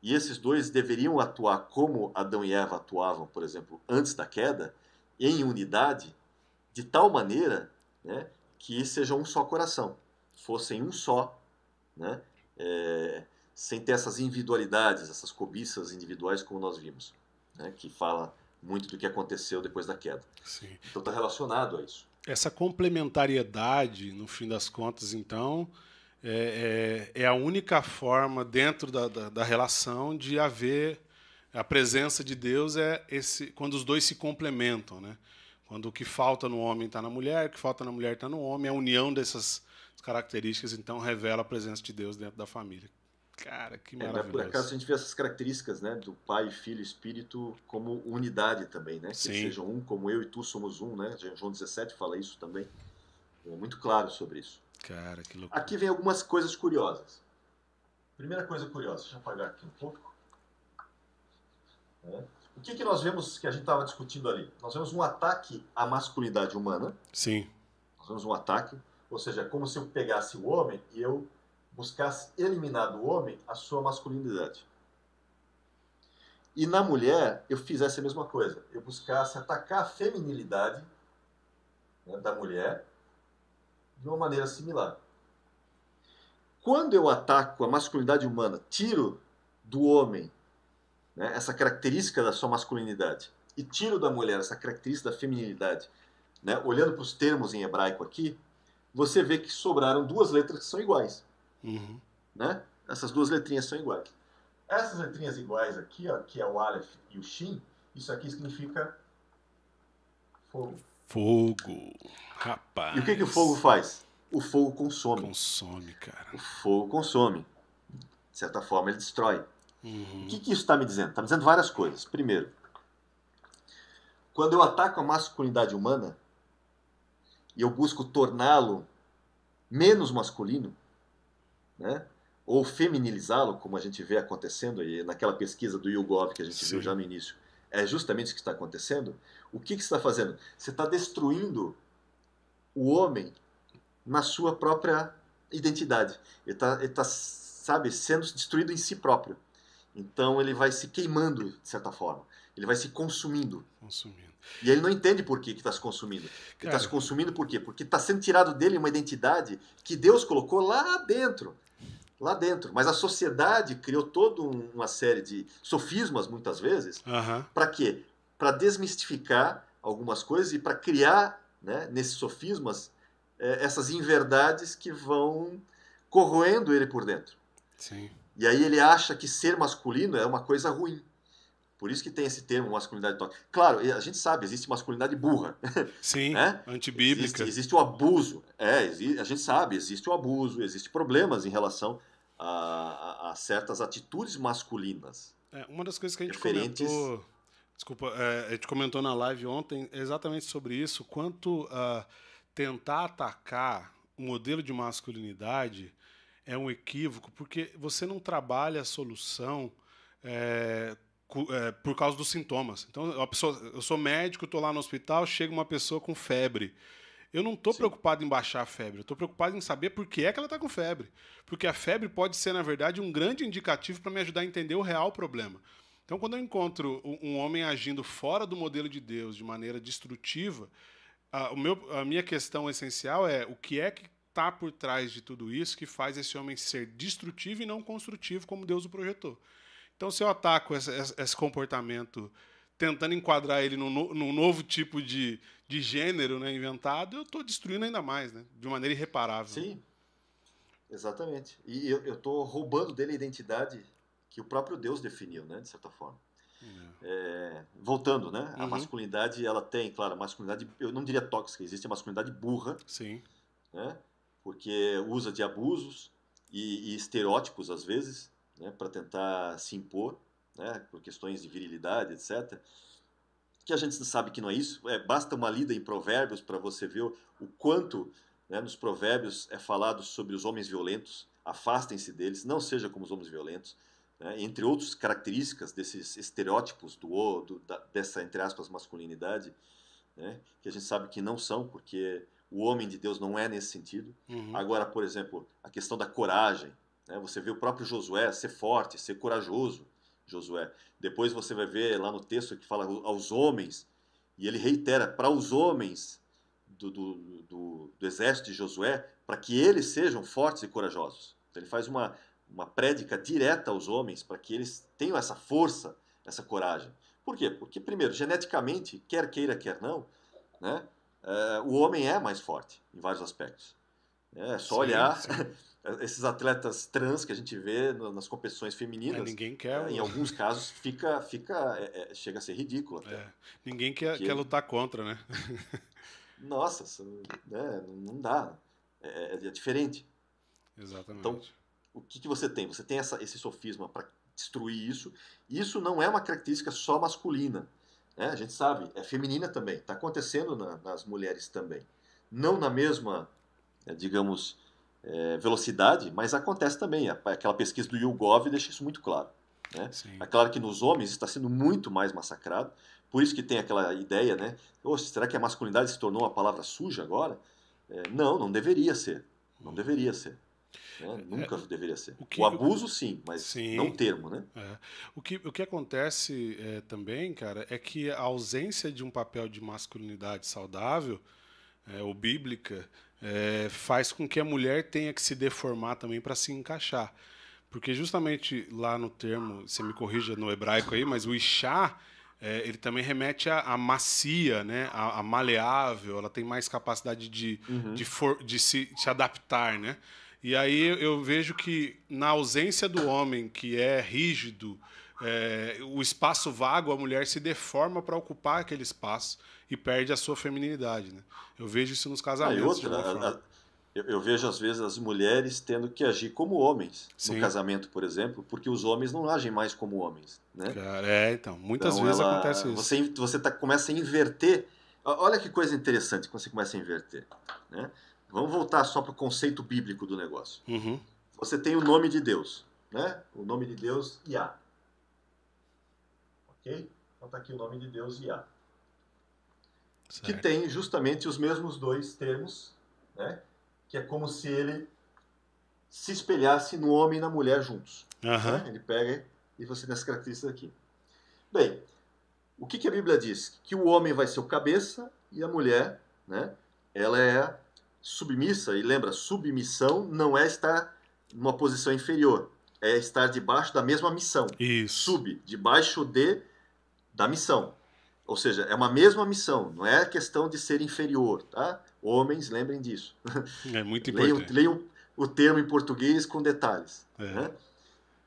e esses dois deveriam atuar como Adão e Eva atuavam, por exemplo, antes da queda, em unidade, de tal maneira, né, que sejam um só coração, fossem um só, né, sem ter essas individualidades, essas cobiças individuais como nós vimos, né, que fala muito do que aconteceu depois da queda. Sim. Então está relacionado a isso. Essa complementariedade, no fim das contas, então, é a única forma dentro da relação de haver a presença de Deus, quando os dois se complementam, né? Quando o que falta no homem está na mulher, o que falta na mulher está no homem, a união dessas características, então, revela a presença de Deus dentro da família. Cara, que maravilhoso. Por acaso a gente vê essas características, né, do Pai, Filho e Espírito como unidade também, né? Sim. Que eles sejam um, como eu e tu somos um, né? João 17 fala isso também. É muito claro sobre isso. Cara, que loucura. Aqui vem algumas coisas curiosas. Primeira coisa curiosa, deixa eu apagar aqui um pouco. O que nós vemos que a gente estava discutindo ali? Nós vemos um ataque à masculinidade humana. Sim. Nós vemos um ataque, ou seja, é como se eu pegasse o homem e eu buscasse eliminar do homem a sua masculinidade. E na mulher, eu fizesse a mesma coisa. Eu buscasse atacar a feminilidade, né, da mulher de uma maneira similar. Quando eu ataco a masculinidade humana, tiro do homem, né, essa característica da sua masculinidade, e tiro da mulher essa característica da feminilidade, né, olhando para os termos em hebraico aqui, você vê que sobraram duas letras que são iguais. Né? Essas duas letrinhas são iguais. Essas letrinhas iguais aqui, ó, que é o Aleph e o Shin, isso aqui significa fogo. Fogo, rapaz. E o que o fogo faz? O fogo consome. Consome, cara. O fogo consome. De certa forma, ele destrói. O que isso está me dizendo? Está me dizendo várias coisas. Primeiro, quando eu ataco a masculinidade humana e eu busco torná-lo menos masculino, né? Ou feminilizá-lo, como a gente vê acontecendo aí naquela pesquisa do YouGov que a gente viu já no início, é justamente isso que está acontecendo. O que você está fazendo? Você está destruindo o homem na sua própria identidade. Ele tá, sabe, sendo destruído em si próprio. Então ele vai se queimando, de certa forma. Ele vai se consumindo. Consumindo. E ele não entende por que está se consumindo. Ele está se consumindo por quê? Porque está sendo tirado dele uma identidade que Deus colocou lá dentro. Lá dentro. Mas a sociedade criou toda uma série de sofismas, muitas vezes, para quê? Para desmistificar algumas coisas e para criar, né, nesses sofismas, essas inverdades que vão corroendo ele por dentro. Sim. E aí ele acha que ser masculino é uma coisa ruim. Por isso que tem esse termo, masculinidade tóxica. Claro, a gente sabe, existe masculinidade burra. Sim, né? antibíblica. Existe o abuso. A gente sabe, existe o abuso, existe problemas em relação a certas atitudes masculinas. Uma das coisas que a gente referentes... comentou... Desculpa, a gente comentou na live ontem exatamente sobre isso, quanto tentar atacar o modelo de masculinidade é um equívoco, porque você não trabalha a solução por causa dos sintomas. Então, eu sou médico, estou lá no hospital, chega uma pessoa com febre. Eu não estou preocupado em baixar a febre, eu estou preocupado em saber por que é que ela está com febre. Porque a febre pode ser, na verdade, um grande indicativo para me ajudar a entender o real problema. Então, quando eu encontro um homem agindo fora do modelo de Deus, de maneira destrutiva, a minha questão essencial é o que é que está por trás de tudo isso que faz esse homem ser destrutivo e não construtivo como Deus o projetou. Então, se eu ataco esse comportamento tentando enquadrar ele num novo tipo de gênero, né, inventado, eu estou destruindo ainda mais, né, de maneira irreparável. Sim, exatamente. E eu estou roubando dele a identidade que o próprio Deus definiu, né, de certa forma. Voltando, né? A masculinidade, ela tem, claro, a masculinidade, eu não diria tóxica, existe a masculinidade burra. Sim. Né? Porque usa de abusos e estereótipos, às vezes, né? Para tentar se impor, né? Por questões de virilidade, etc. Que a gente sabe que não é isso. Basta uma lida em Provérbios para você ver o quanto, né, nos Provérbios é falado sobre os homens violentos. Afastem-se deles, não seja como os homens violentos. Né? Entre outras características desses estereótipos dessa, entre aspas, masculinidade, né? Que a gente sabe que não são, porque o homem de Deus não é nesse sentido. Agora, por exemplo, a questão da coragem. Né? Você vê o próprio Josué ser forte, ser corajoso. Josué. Depois você vai ver lá no texto que fala aos homens, e ele reitera para os homens do exército de Josué, para que eles sejam fortes e corajosos. Então ele faz uma prédica direta aos homens, para que eles tenham essa força, essa coragem. Por quê? Porque, primeiro, geneticamente, quer queira, quer não, né, o homem é mais forte em vários aspectos. É só olhar esses atletas trans que a gente vê nas competições femininas. Ninguém quer. Em alguns casos chega a ser ridículo até. Ninguém quer lutar contra, né? Nossa, né, não dá. É diferente. Exatamente. Então, o que você tem? Você tem esse sofisma para destruir isso. Isso não é uma característica só masculina. Né? A gente sabe, é feminina também. Está acontecendo nas mulheres também. Não na mesma, digamos, velocidade, mas acontece também. Aquela pesquisa do YouGov deixa isso muito claro. Né? É claro que nos homens está sendo muito mais massacrado. Por isso que tem aquela ideia, né? Será que a masculinidade se tornou uma palavra suja agora? Não deveria ser. Não deveria ser. Nunca deveria ser. O abuso, sim, mas não o termo, né? O que acontece também, cara, é que a ausência de um papel de masculinidade saudável ou bíblica faz com que a mulher tenha que se deformar também para se encaixar. Porque justamente lá no termo, você me corrija no hebraico aí, mas o Ishá, ele também remete à macia, né? A maleável, ela tem mais capacidade de se adaptar, né? E aí eu vejo que na ausência do homem, que é rígido, o espaço vago, a mulher se deforma para ocupar aquele espaço e perde a sua feminilidade, né? Eu vejo isso nos casamentos. Eu vejo às vezes as mulheres tendo que agir como homens no casamento, por exemplo, porque os homens não agem mais como homens, né? Cara, então, muitas vezes acontece isso. Você começa a inverter. Olha que coisa interessante quando você começa a inverter, né? Vamos voltar só para o conceito bíblico do negócio. Você tem o nome de Deus, né? O nome de Deus, Yah. Ok? Então está aqui o nome de Deus, Yah. que Certo. tem justamente os mesmos dois termos, né? Que é como se ele se espelhasse no homem e na mulher juntos. Aham. Né? Ele pega e você tem essas características aqui. Bem, o que a Bíblia diz? Que o homem vai ser o cabeça e a mulher, né? Ela é submissa, e lembra, submissão não é estar numa posição inferior, é estar debaixo da mesma missão. Isso. Debaixo da missão. Ou seja, é uma mesma missão, não é questão de ser inferior, tá? Homens, lembrem disso. É muito leiam, importante. leiam o termo em português com detalhes. É. Né?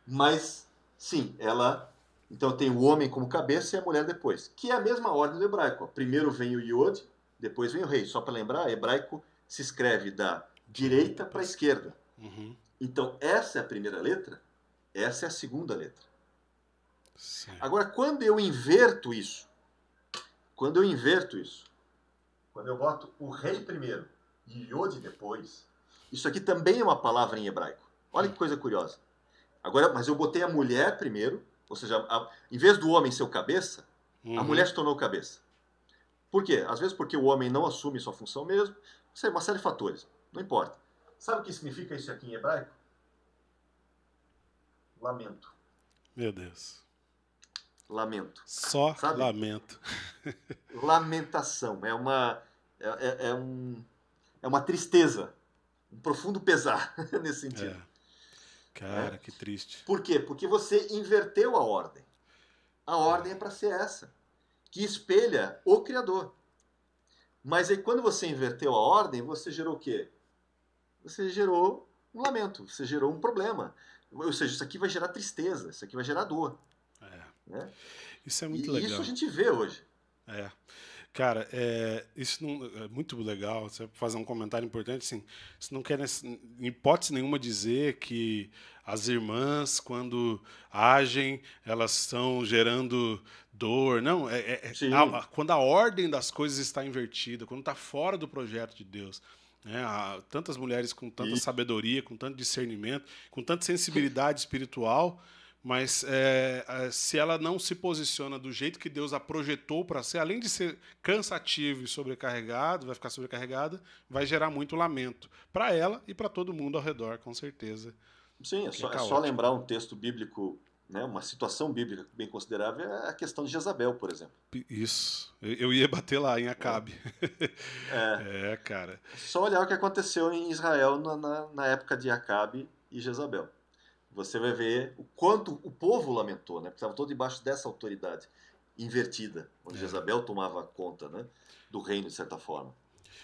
Mas, sim, ela... Então tem o homem como cabeça e a mulher depois. Que é a mesma ordem do hebraico. Primeiro vem o Yod, depois vem o rei. Só para lembrar, hebraico se escreve da direita para a esquerda. Uhum. Então essa é a primeira letra, essa é a segunda letra. Certo. Agora, quando eu inverto isso, quando eu boto o rei primeiro e Yod depois, isso aqui também é uma palavra em hebraico. Olha que coisa curiosa. Agora, mas eu botei a mulher primeiro, ou seja, em vez do homem ser o cabeça, a mulher se tornou cabeça. Por quê? Às vezes porque o homem não assume sua função mesmo, sei, uma série de fatores, não importa. Sabe o que significa isso aqui em hebraico? Lamento. Meu Deus. Lamento. Só Sabe? lamento. Lamentação. É uma tristeza, um profundo pesar nesse sentido. Cara, que triste. Por quê? Porque você inverteu a ordem. A ordem é para ser essa, que espelha o Criador. Mas aí quando você inverteu a ordem, você gerou o quê? Você gerou um lamento, você gerou um problema. Ou seja, isso aqui vai gerar tristeza, isso aqui vai gerar dor. Né? Isso é muito E isso legal. a gente vê hoje. Cara, isso não, é muito legal. Você fazer um comentário importante, assim, isso não quer, em hipótese nenhuma, dizer que as irmãs, quando agem, elas estão gerando dor. Não, Sim. quando a ordem das coisas está invertida, quando está fora do projeto de Deus. Né? Há tantas mulheres com tanta sabedoria, com tanto discernimento, com tanta sensibilidade espiritual. Mas se ela não se posiciona do jeito que Deus a projetou para ser, além de ser cansativo e sobrecarregado, vai ficar sobrecarregada, vai gerar muito lamento para ela e para todo mundo ao redor, com certeza. Sim, é só lembrar um texto bíblico, né, uma situação bíblica bem considerável, é a questão de Jezabel, por exemplo. Isso. Eu ia bater lá em Acabe. Cara. Só olhar o que aconteceu em Israel na época de Acabe e Jezabel. Você vai ver o quanto o povo lamentou, né? Porque estava todo debaixo dessa autoridade invertida, onde Jezabel tomava conta, né, do reino, de certa forma.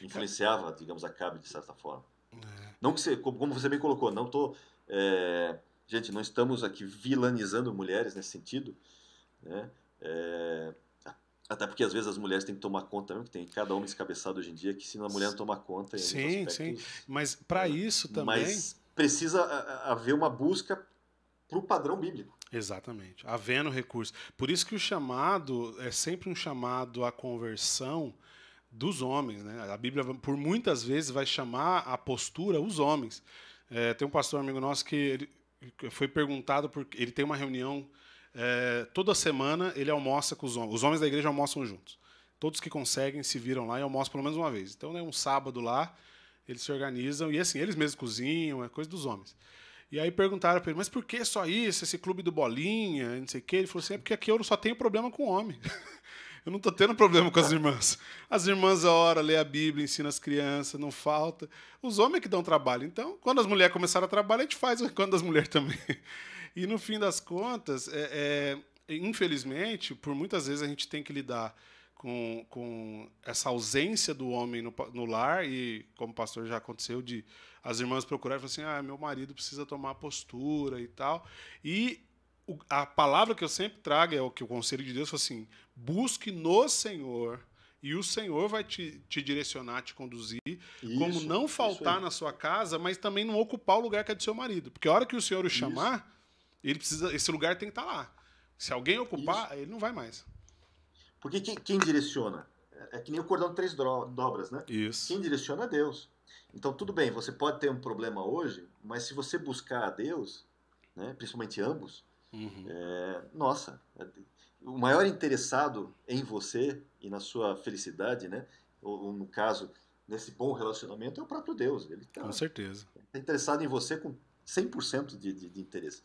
Influenciava, digamos, Acabe de certa forma. Não que você, como você bem colocou, não estou... gente, não estamos aqui vilanizando mulheres nesse sentido, né? Até porque às vezes as mulheres têm que tomar conta mesmo, que tem cada homem descabeçado hoje em dia, que se a mulher não tomar conta em alguns aspectos... Sim. Mas para isso também... Mas precisa haver uma busca para o padrão bíblico. Exatamente. Havendo recurso. Por isso que o chamado é sempre um chamado à conversão dos homens. Né? A Bíblia, por muitas vezes, vai chamar a postura os homens. Tem um pastor amigo nosso que ele foi perguntado, porque ele tem uma reunião toda semana, ele almoça com os homens. Os homens da igreja almoçam juntos. Todos que conseguem se viram lá e almoçam pelo menos uma vez. Então, um sábado lá, eles se organizam e assim, eles mesmos cozinham, é coisa dos homens. E aí perguntaram para ele, mas por que só isso, esse clube do Bolinha, não sei o quê? Ele falou assim, é porque aqui eu só tenho problema com homem. Eu não estou tendo problema com as irmãs. As irmãs oram, lê a Bíblia, ensina as crianças, não falta. Os homens é que dão trabalho. Então, quando as mulheres começaram a trabalhar, a gente faz quando as mulheres também. E no fim das contas, infelizmente, por muitas vezes a gente tem que lidar com essa ausência do homem no lar, e como o pastor já aconteceu, de as irmãs procurarem e falar assim, meu marido precisa tomar postura e tal. E a palavra que eu sempre trago é o que o conselho de Deus foi assim, busque no Senhor e o Senhor vai te direcionar, te conduzir, como não faltar na sua casa, mas também não ocupar o lugar que é do seu marido. Porque a hora que o Senhor o chamar, esse lugar tem que estar lá. Se alguém ocupar, ele não vai mais. Porque quem direciona? É que nem o cordão de 3 dobras, né? Isso. Quem direciona é Deus. Então, tudo bem, você pode ter um problema hoje, mas se você buscar a Deus, né, principalmente ambos, nossa, o maior interessado em você e na sua felicidade, né? Ou no caso, nesse bom relacionamento, é o próprio Deus. Ele Com está certeza. interessado em você com 100% de interesse.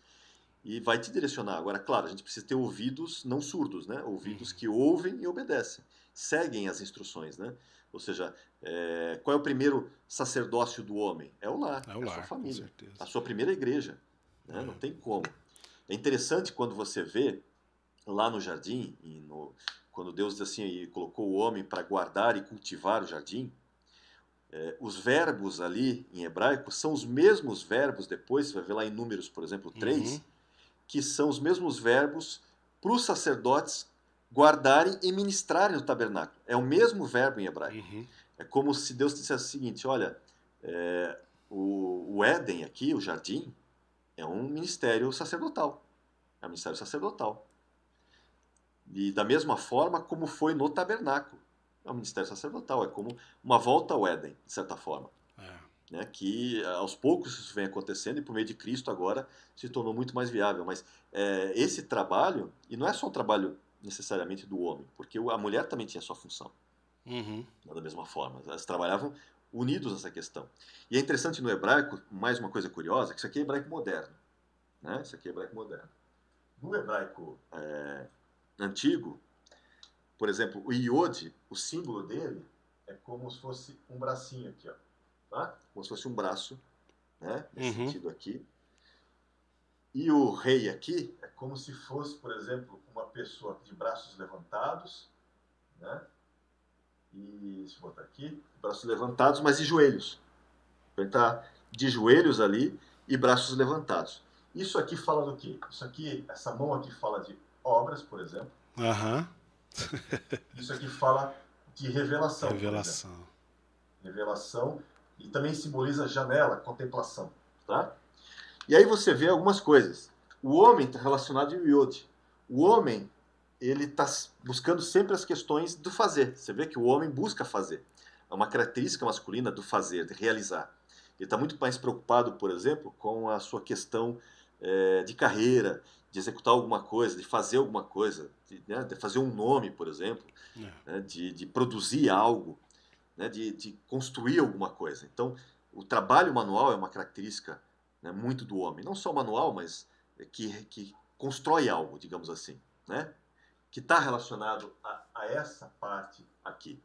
E vai te direcionar. Agora, claro, a gente precisa ter ouvidos não surdos, né? Ouvidos que ouvem e obedecem. Seguem as instruções, né? Ou seja, qual é o primeiro sacerdócio do homem? É o lar, É o é a sua lar, com família, certeza. a sua primeira igreja. Né? Não tem como. É interessante quando você vê lá no jardim, quando Deus diz assim, e colocou o homem para guardar e cultivar o jardim, os verbos ali em hebraico são os mesmos verbos, depois você vai ver lá em Números, por exemplo, 3, que são os mesmos verbos para os sacerdotes guardarem e ministrarem no tabernáculo. É o mesmo verbo em hebraico. É como se Deus dissesse o seguinte, olha, o Éden aqui, o jardim, é um ministério sacerdotal. É um ministério sacerdotal. E da mesma forma como foi no tabernáculo. É um ministério sacerdotal, é como uma volta ao Éden, de certa forma. Né, que aos poucos isso vem acontecendo e por meio de Cristo agora se tornou muito mais viável. Mas esse trabalho, e não é só um trabalho necessariamente do homem, porque a mulher também tinha sua função, da mesma forma. Elas trabalhavam unidos nessa questão. E é interessante no hebraico, mais uma coisa curiosa, que isso aqui é hebraico moderno. Né? Isso aqui é hebraico moderno. No hebraico antigo, por exemplo, o iode, o símbolo dele é como se fosse um bracinho aqui, ó. Tá? Como se fosse um braço, né? Nesse sentido aqui. E o rei aqui é como se fosse, por exemplo, uma pessoa de braços levantados, né? E deixa eu botar aqui, braços levantados, mas de joelhos. Ele está de joelhos ali e braços levantados. Isso aqui fala do quê? Isso aqui, essa mão aqui fala de obras, por exemplo. Isso aqui fala de revelação. Revelação. Por exemplo. Revelação. E também simboliza janela, contemplação. Tá? E aí você vê algumas coisas. O homem está relacionado ao iode. O homem, ele está buscando sempre as questões do fazer. Você vê que o homem busca fazer. É uma característica masculina do fazer, de realizar. Ele está muito mais preocupado, por exemplo, com a sua questão de carreira, de executar alguma coisa, de fazer alguma coisa, de fazer um nome, por exemplo, né, de produzir algo, né, de construir alguma coisa. Então, o trabalho manual é uma característica, né, muito do homem. Não só manual, mas que constrói algo, digamos assim, né, que está relacionado a essa parte aqui.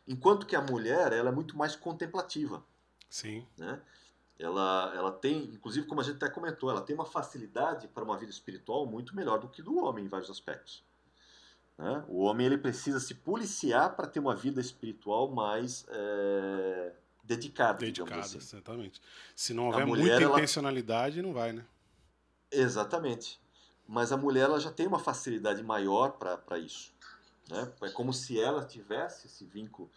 Enquanto que a mulher, ela é muito mais contemplativa. Sim. Né? Ela tem, inclusive como a gente até comentou, ela tem uma facilidade para uma vida espiritual muito melhor do que do homem em vários aspectos. Né? O homem ele precisa se policiar para ter uma vida espiritual mais dedicada, digamos assim. Exatamente. Se não houver muita intencionalidade, não vai, né? Exatamente. Mas a mulher ela já tem uma facilidade maior para isso. Né? É como se ela tivesse esse vínculo,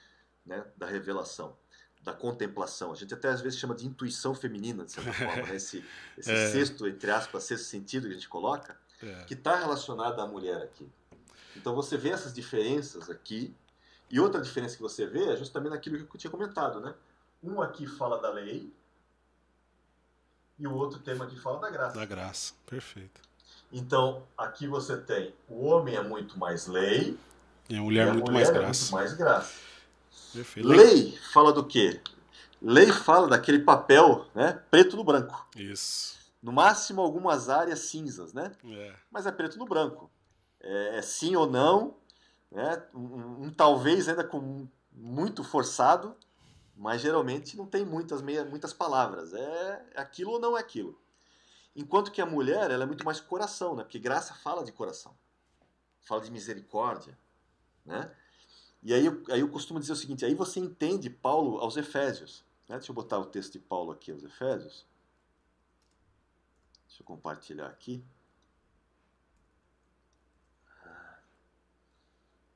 né, da revelação, da contemplação. A gente até às vezes chama de intuição feminina, de certa forma, né? Esse sexto, entre aspas, sexto sentido que a gente coloca, que está relacionado à mulher aqui. Então você vê essas diferenças aqui, e outra diferença que você vê é justamente naquilo que eu tinha comentado, né? Um aqui fala da lei, e o outro tema aqui fala da graça. Da graça, perfeito. Então, aqui você tem, o homem é muito mais lei, e a mulher, muito mais graça. Muito mais graça. Perfeito. Lei fala do quê? Lei fala daquele papel, né, preto no branco. Isso. No máximo algumas áreas cinzas, né? Mas é preto no branco. É sim ou não, né? Um talvez ainda com muito forçado, mas geralmente não tem muitas palavras. É aquilo ou não é aquilo. Enquanto que a mulher, ela é muito mais coração, né? Porque graça fala de coração. Fala de misericórdia, né? E aí eu costumo dizer o seguinte, aí você entende Paulo aos Efésios. Né? Deixa eu botar o texto de Paulo aqui aos Efésios. Deixa eu compartilhar aqui.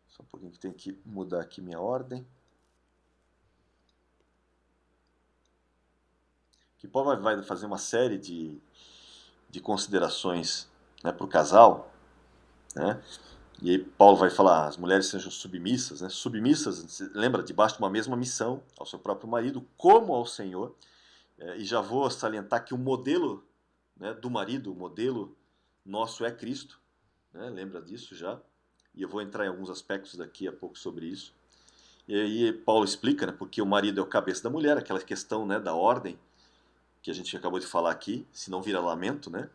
Só um pouquinho que tem que mudar aqui minha ordem. Que Paulo vai fazer uma série de considerações, né, para o casal, né? E aí Paulo vai falar, as mulheres sejam submissas, né? Submissas, lembra, debaixo de uma mesma missão ao seu próprio marido, como ao Senhor. E já vou salientar que o modelo, né, do marido, o modelo nosso é Cristo, né? Lembra disso já. e eu vou entrar em alguns aspectos daqui a pouco sobre isso. E aí Paulo explica, né, porque o marido é o cabeça da mulher, aquela questão, né, da ordem que a gente acabou de falar aqui, se não vira lamento, né,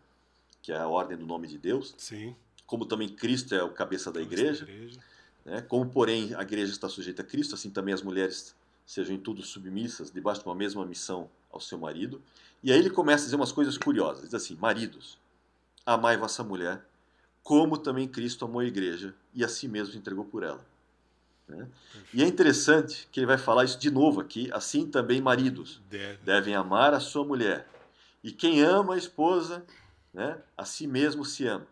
que é a ordem do nome de Deus. Sim. Como também Cristo é o cabeça da igreja, né, como porém a igreja está sujeita a Cristo, assim também as mulheres sejam em tudo submissas, debaixo de uma mesma missão ao seu marido. E aí ele começa a dizer umas coisas curiosas, diz assim: maridos, amai vossa mulher, como também Cristo amou a igreja e a si mesmo se entregou por ela. Né? E é interessante que ele vai falar isso de novo aqui, assim também maridos devem amar a sua mulher. E quem ama a esposa, né, a si mesmo se ama.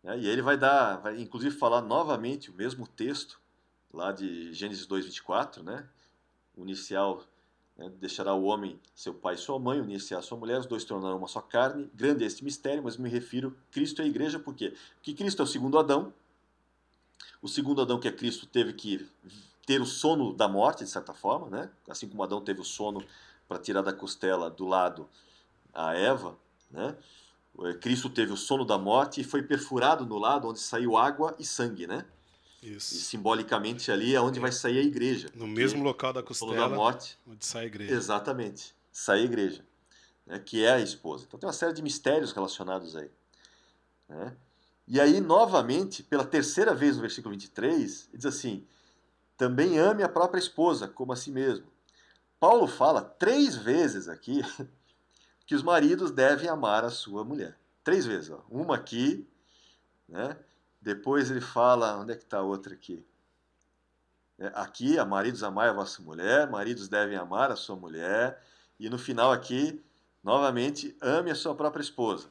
Né? E aí ele vai inclusive falar novamente o mesmo texto, lá de Gênesis 2:24, né? O inicial, né, deixará o homem seu pai e sua mãe, unir-se à sua mulher, os dois tornarão uma só carne. Grande é este mistério, mas me refiro a Cristo e a igreja, por quê? Porque Cristo é o segundo Adão. O segundo Adão, que é Cristo, teve que ter o sono da morte, de certa forma, né? Assim como Adão teve o sono para tirar da costela do lado a Eva, né? Cristo teve o sono da morte e foi perfurado no lado onde saiu água e sangue, né? Isso. E simbolicamente ali é onde vai sair a igreja. No mesmo local da costela, da morte, onde sai a igreja. Exatamente, sai a igreja, né? Que é a esposa. Então tem uma série de mistérios relacionados aí. Né? E aí, novamente, pela terceira vez no versículo 23, ele diz assim: também ame a própria esposa, como a si mesmo. Paulo fala 3 vezes aqui que os maridos devem amar a sua mulher. 3 vezes. Ó. Uma aqui, né? Depois ele fala, onde é que está a outra aqui? Aqui, maridos, amai a vossa mulher, maridos devem amar a sua mulher. E no final aqui, novamente, ame a sua própria esposa.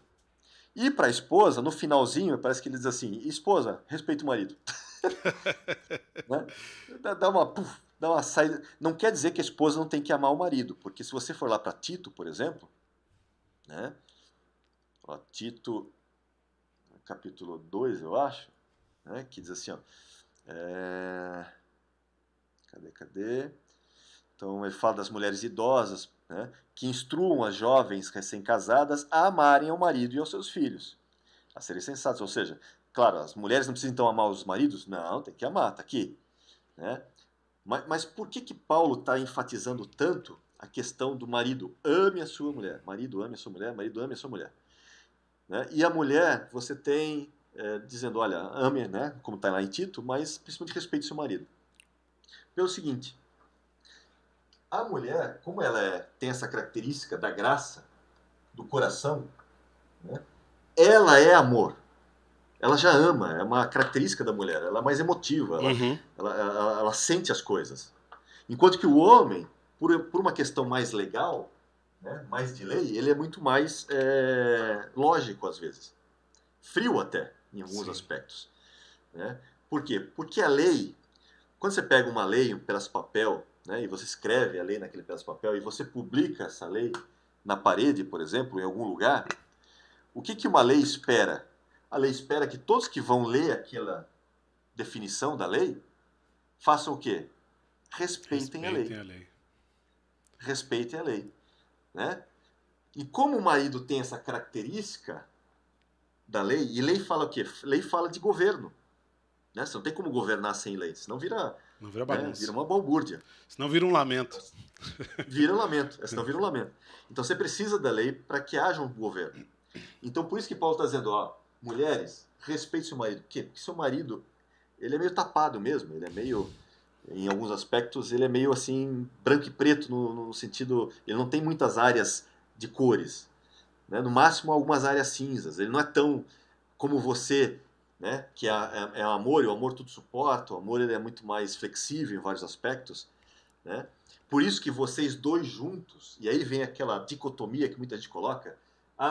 E para a esposa, no finalzinho, parece que ele diz assim: esposa, respeita o marido. Né? Dá uma saída. Não quer dizer que a esposa não tem que amar o marido, porque se você for lá para Tito, por exemplo, né? Ó, Tito, capítulo 2, eu acho, né? Que diz assim: ó, cadê? Então ele fala das mulheres idosas, né? Que instruam as jovens recém-casadas a amarem ao marido e aos seus filhos, a serem sensatos. Ou seja, claro, as mulheres não precisam então amar os maridos? Não, tem que amar, tá aqui. Né? Mas por que Paulo está enfatizando tanto a questão do marido? Ame a sua mulher. Marido ame a sua mulher, marido ame a sua mulher. Né? E a mulher, você tem dizendo, olha, ame, né? Como está lá em Tito, mas principalmente respeite seu marido. Pelo seguinte, a mulher, como ela tem essa característica da graça, do coração, né? Ela é amor. Ela já ama, é uma característica da mulher. Ela é mais emotiva, ela sente as coisas. Enquanto que o homem, por uma questão mais legal, né, mais de lei, ele é muito mais lógico às vezes. Frio até, em alguns aspectos. Né? Por quê? Porque a lei, quando você pega uma lei, um pedaço de papel, né, e você escreve a lei naquele pedaço de papel e você publica essa lei na parede, por exemplo, em algum lugar, o que uma lei espera? A lei espera que todos que vão ler aquela definição da lei façam o quê? Respeitem a lei. Respeitem a lei. Né? E como o marido tem essa característica da lei, e lei fala o quê? Lei fala de governo. Né? Você não tem como governar sem lei, senão vira bagunça. Né? Vira uma balbúrdia. Senão vira um lamento. Vira um lamento, senão vira um lamento. Então você precisa da lei para que haja um governo. Então por isso que Paulo está dizendo, ó, mulheres, respeite seu marido. Por quê? Porque seu marido, ele é meio tapado mesmo, ele é meio, em alguns aspectos, ele é meio assim, branco e preto, no sentido, ele não tem muitas áreas de cores. Né? No máximo, algumas áreas cinzas. Ele não é tão como você, né? Que é o amor, e o amor tudo suporta, o amor ele é muito mais flexível em vários aspectos. Né? Por isso que vocês dois juntos, e aí vem aquela dicotomia que muita gente coloca,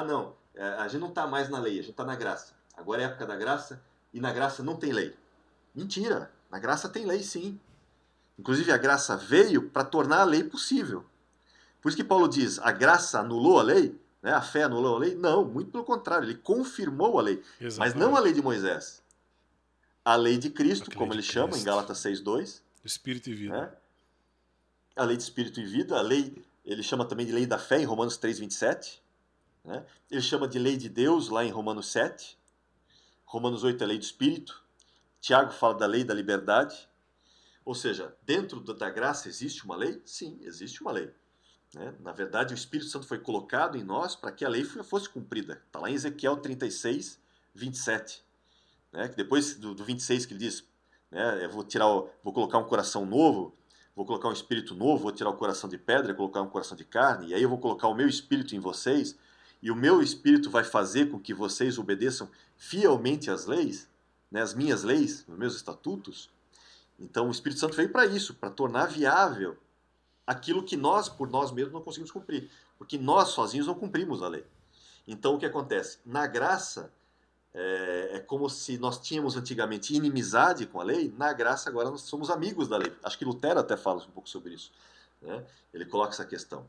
não, a gente não está mais na lei, a gente está na graça. Agora é a época da graça, e na graça não tem lei. Mentira, na graça tem lei sim. Inclusive a graça veio para tornar a lei possível. Por isso que Paulo diz, a graça anulou a lei, né? A fé anulou a lei? Não, muito pelo contrário, ele confirmou a lei. Exatamente. Mas não a lei de Moisés. A lei de Cristo, como ele chama em Gálatas 6:2. Espírito e vida. Né? A lei de espírito e vida, a lei, ele chama também de lei da fé em Romanos 3:27. Né? Ele chama de lei de Deus lá em Romanos 7. Romanos 8 é lei do espírito. Tiago fala da lei da liberdade, ou seja, dentro da graça existe uma lei? Sim, existe uma lei. Né? Na verdade, o Espírito Santo foi colocado em nós para que a lei fosse cumprida. Está lá em Ezequiel 36, 27. Né? Que depois do 26 que ele diz, né, eu vou colocar um coração novo, vou colocar um espírito novo, vou tirar o coração de pedra e colocar um coração de carne, e aí eu vou colocar o meu espírito em vocês, e o meu espírito vai fazer com que vocês obedeçam fielmente às leis, né, as minhas leis, os meus estatutos. Então o Espírito Santo veio para isso, para tornar viável aquilo que nós, por nós mesmos, não conseguimos cumprir. Porque nós sozinhos não cumprimos a lei. Então o que acontece? Na graça, é como se nós tínhamos antigamente inimizade com a lei, na graça agora nós somos amigos da lei. Acho que Lutero até fala um pouco sobre isso. Né? Ele coloca essa questão.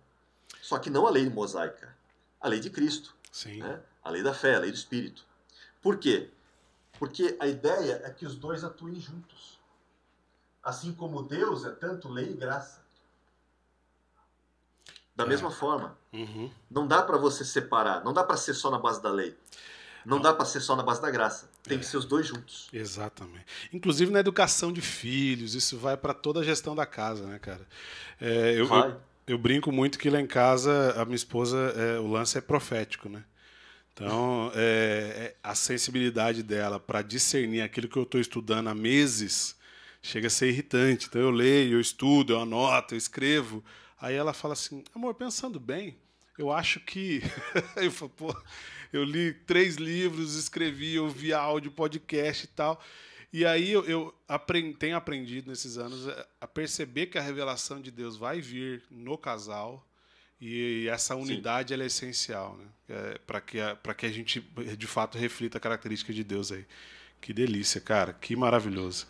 Só que não a lei mosaica, a lei de Cristo. Sim. Né? A lei da fé, a lei do Espírito. Por quê? Porque a ideia é que os dois atuem juntos. Assim como Deus é tanto lei e graça. Da mesma forma. Uhum. Não dá para você separar, não dá para ser só na base da lei. Não dá para ser só na base da graça. Tem que ser os dois juntos. Exatamente. Inclusive na educação de filhos, isso vai para toda a gestão da casa, né, cara? Eu brinco muito que lá em casa, a minha esposa, o lance é profético, né? Então, a sensibilidade dela para discernir aquilo que eu estou estudando há meses chega a ser irritante. Então, eu leio, eu estudo, eu anoto, eu escrevo. Aí ela fala assim, amor, pensando bem, eu acho que... eu falo, pô, eu li 3 livros, escrevi, ouvi áudio, podcast e tal. E aí eu tenho aprendido nesses anos a perceber que a revelação de Deus vai vir no casal e essa unidade ela é essencial, né? Para que a gente, de fato, reflita a característica de Deus aí. Que delícia, cara. Que maravilhoso.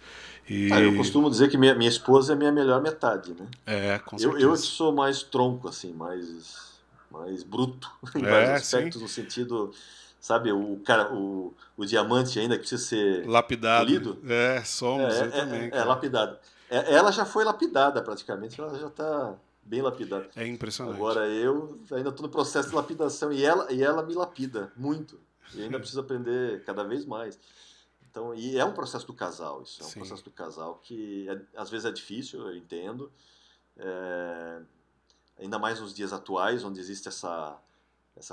Eu costumo dizer que minha esposa é minha melhor metade, né? Com certeza. Eu que sou mais tronco, assim, mais bruto em vários aspectos, sim. no sentido, sabe, o diamante ainda que precisa ser lapidado. polido. Somos, eu também, cara. Lapidado. Ela já foi lapidada praticamente, ela já está bem lapidada. É impressionante. Agora eu ainda estou no processo de lapidação e ela me lapida muito. E ainda preciso aprender cada vez mais. Então, e é um processo do casal, isso. É um processo do casal que às vezes é difícil, eu entendo. Ainda mais nos dias atuais, onde existe essa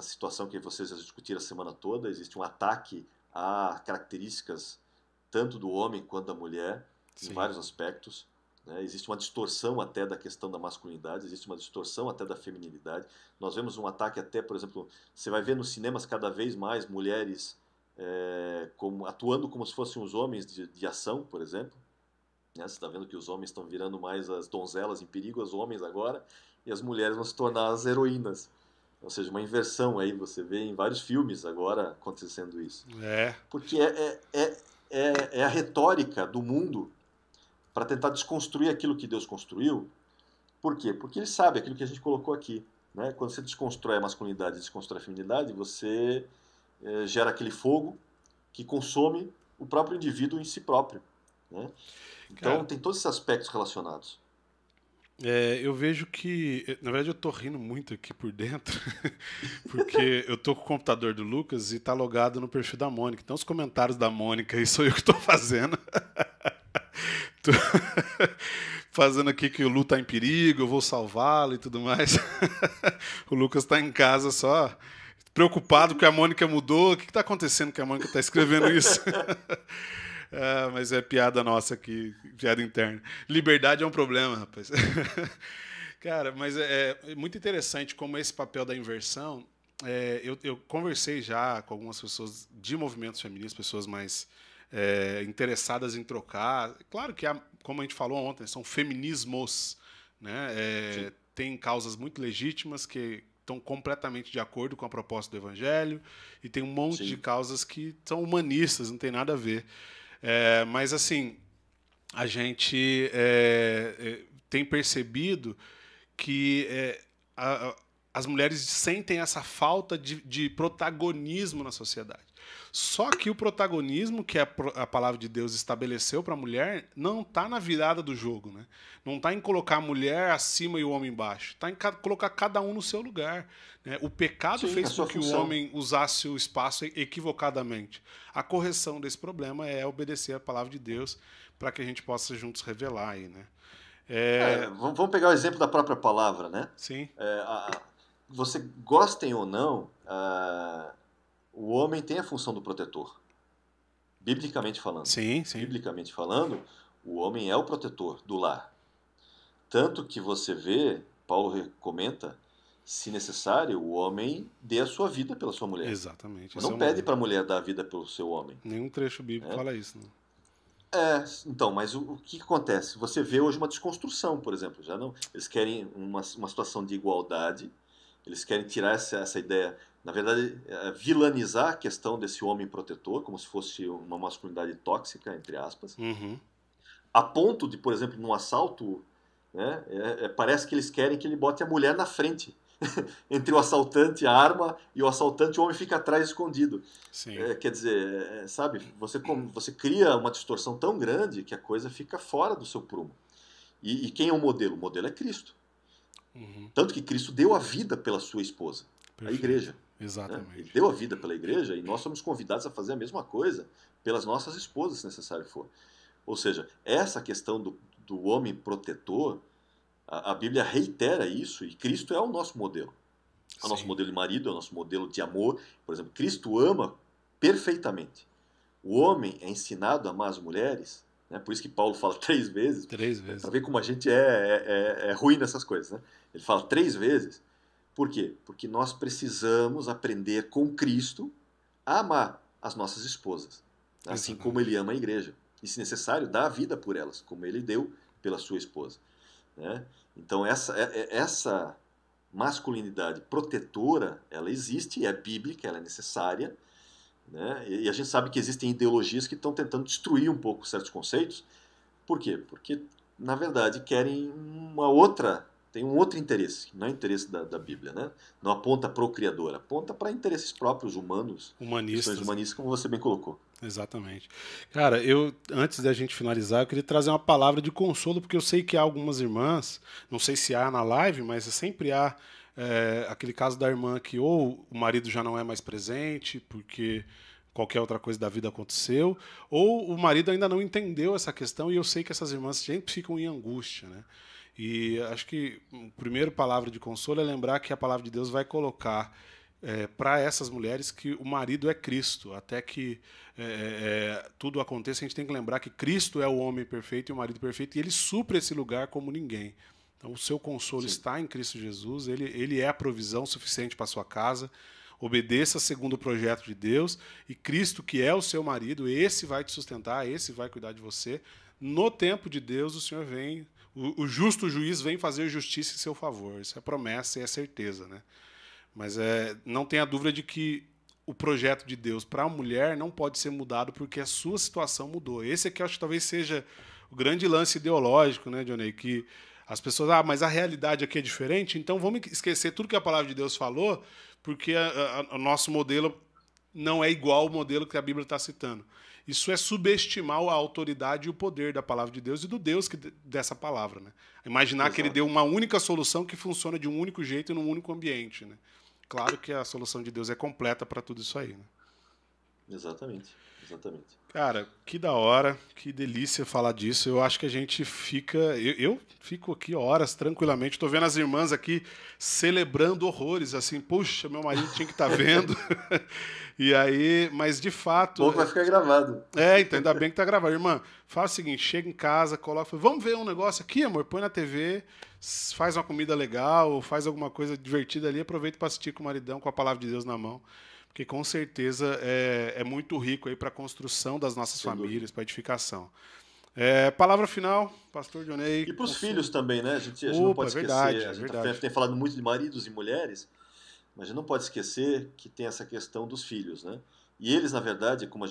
situação que vocês já discutiram a semana toda, existe um ataque a características tanto do homem quanto da mulher, em vários aspectos. Né? Existe uma distorção até da questão da masculinidade, existe uma distorção até da feminilidade. Nós vemos um ataque até, por exemplo, você vai ver nos cinemas cada vez mais mulheres atuando como se fossem os homens de ação, por exemplo. Né? Você está vendo que os homens estão virando mais as donzelas em perigo, os homens agora, e as mulheres vão se tornar as heroínas. Ou seja, uma inversão aí, você vê em vários filmes agora acontecendo isso. Porque é a retórica do mundo para tentar desconstruir aquilo que Deus construiu. Por quê? Porque ele sabe aquilo que a gente colocou aqui. Né? Quando você desconstrói a masculinidade e desconstrói a feminilidade, você gera aquele fogo que consome o próprio indivíduo em si próprio. Né? Então, tem todos esses aspectos relacionados. Eu vejo que, na verdade, eu tô rindo muito aqui por dentro, porque eu tô com o computador do Lucas e tá logado no perfil da Mônica. Então, os comentários da Mônica aí sou eu que tô fazendo. Tô fazendo aqui que o Lu tá em perigo, eu vou salvá-lo e tudo mais. O Lucas tá em casa só preocupado que a Mônica mudou. O que tá acontecendo que a Mônica tá escrevendo isso? Mas é piada nossa aqui, piada interna. Liberdade é um problema, rapaz. Cara, mas é muito interessante como esse papel da inversão. Eu conversei já com algumas pessoas de movimentos feministas, pessoas mais interessadas em trocar. Claro que, como a gente falou ontem, são feminismos. Né? Tem causas muito legítimas que estão completamente de acordo com a proposta do Evangelho, e tem um monte de causas que são humanistas, não tem nada a ver. Mas, assim, a gente tem percebido que as mulheres sentem essa falta de protagonismo na sociedade. Só que o protagonismo que a palavra de Deus estabeleceu para a mulher não está na virada do jogo, né? Não está em colocar a mulher acima e o homem embaixo. Está em colocar cada um no seu lugar, né? O pecado Sim, a fez com sua que o função. homem usasse o espaço equivocadamente. A correção desse problema é obedecer a palavra de Deus para que a gente possa juntos revelar aí, né? Vamos pegar o exemplo da própria palavra, né? Sim, Você gostem ou não, o homem tem a função do protetor, biblicamente falando. sim, sim. Biblicamente falando, o homem é o protetor do lar. Tanto que você vê, Paulo comenta, se necessário, o homem dê a sua vida pela sua mulher. Exatamente. Mas Esse é não o pede modelo. para a mulher dar a vida pelo seu homem. Nenhum trecho bíblico Né? fala isso, né? Então, mas o que acontece? Você vê hoje uma desconstrução, por exemplo. Já não, eles querem uma situação de igualdade, eles querem tirar essa ideia, na verdade, vilanizar a questão desse homem protetor, como se fosse uma masculinidade tóxica, entre aspas, Uhum. a ponto de, por exemplo, num assalto, né, parece que eles querem que ele bote a mulher na frente, entre o assaltante, a arma, e o assaltante, o homem fica atrás escondido. Sim. Quer dizer, sabe, você cria uma distorção tão grande que a coisa fica fora do seu prumo. E quem é o modelo? O modelo é Cristo. Uhum. Tanto que Cristo deu a vida pela sua esposa, a Perfeito. igreja. Né? Ele Exatamente. deu a vida pela igreja e nós somos convidados a fazer a mesma coisa pelas nossas esposas, se necessário for. Ou seja, essa questão do homem protetor, a Bíblia reitera isso e Cristo é o nosso modelo. É o nosso Sim. modelo de marido, é o nosso modelo de amor. Por exemplo, Cristo ama perfeitamente. O homem é ensinado a amar as mulheres, né? Por isso que Paulo fala 3 vezes, 3 vezes. para ver como a gente é ruim nessas coisas. Né? Ele fala 3 vezes. Por quê? Porque nós precisamos aprender com Cristo a amar as nossas esposas, assim como ele ama a igreja. E, se necessário, dar a vida por elas, como ele deu pela sua esposa. Né? Então, essa masculinidade protetora, ela existe, é bíblica, ela é necessária. Né? E a gente sabe que existem ideologias que estão tentando destruir um pouco certos conceitos. Por quê? Porque, na verdade, querem tem um outro interesse, que não é interesse da Bíblia, né? Não aponta para o Criador, aponta para interesses próprios, humanos, questões Humanistas. humanistas, como você bem colocou. Exatamente. Cara, antes da gente finalizar, eu queria trazer uma palavra de consolo, porque eu sei que há algumas irmãs, não sei se há na live, mas sempre há aquele caso da irmã que ou o marido já não é mais presente, porque qualquer outra coisa da vida aconteceu, ou o marido ainda não entendeu essa questão, e eu sei que essas irmãs sempre ficam em angústia, né? E acho que a primeira palavra de consolo é lembrar que a palavra de Deus vai colocar para essas mulheres que o marido é Cristo. Até que tudo aconteça, a gente tem que lembrar que Cristo é o homem perfeito e o marido perfeito, e ele supre esse lugar como ninguém. Então, o seu consolo Sim. está em Cristo Jesus, ele é a provisão suficiente para a sua casa. Obedeça segundo o projeto de Deus, e Cristo, que é o seu marido, esse vai te sustentar, esse vai cuidar de você. No tempo de Deus, o Senhor vem, o justo juiz vem fazer justiça em seu favor. Isso é promessa e é certeza, né? Mas não tenha dúvida de que o projeto de Deus para a mulher não pode ser mudado porque a sua situação mudou. Esse aqui eu acho que talvez seja o grande lance ideológico, né, Johnny? Que as pessoas, mas a realidade aqui é diferente, então vamos esquecer tudo que a palavra de Deus falou, porque o nosso modelo não é igual ao modelo que a Bíblia está citando. Isso é subestimar a autoridade e o poder da palavra de Deus e do Deus dessa palavra. Né? Imaginar Exato. que ele deu uma única solução que funciona de um único jeito e num único ambiente. Né? Claro que a solução de Deus é completa para tudo isso aí. Né? Exatamente, exatamente. Cara, que da hora, que delícia falar disso. Eu acho que a gente fica. Eu fico aqui horas tranquilamente. Estou vendo as irmãs aqui celebrando horrores, assim, puxa, meu marido tinha que estar vendo. E aí, mas de fato. Bom que vai ficar gravado. Então ainda bem que tá gravado. Irmã, faz o seguinte: chega em casa, coloca. Vamos ver um negócio aqui, amor? Põe na TV, faz uma comida legal, faz alguma coisa divertida ali, aproveita para assistir com o maridão, com a palavra de Deus na mão. Porque com certeza é muito rico aí para a construção das nossas famílias, para edificação. Palavra final, pastor Dionei. E para os filhos também, né? A gente não Opa, pode esquecer. verdade, A gente verdade. tem falado muito de maridos e mulheres, mas a gente não pode esquecer que tem essa questão dos filhos, né? E eles, na verdade, como a gente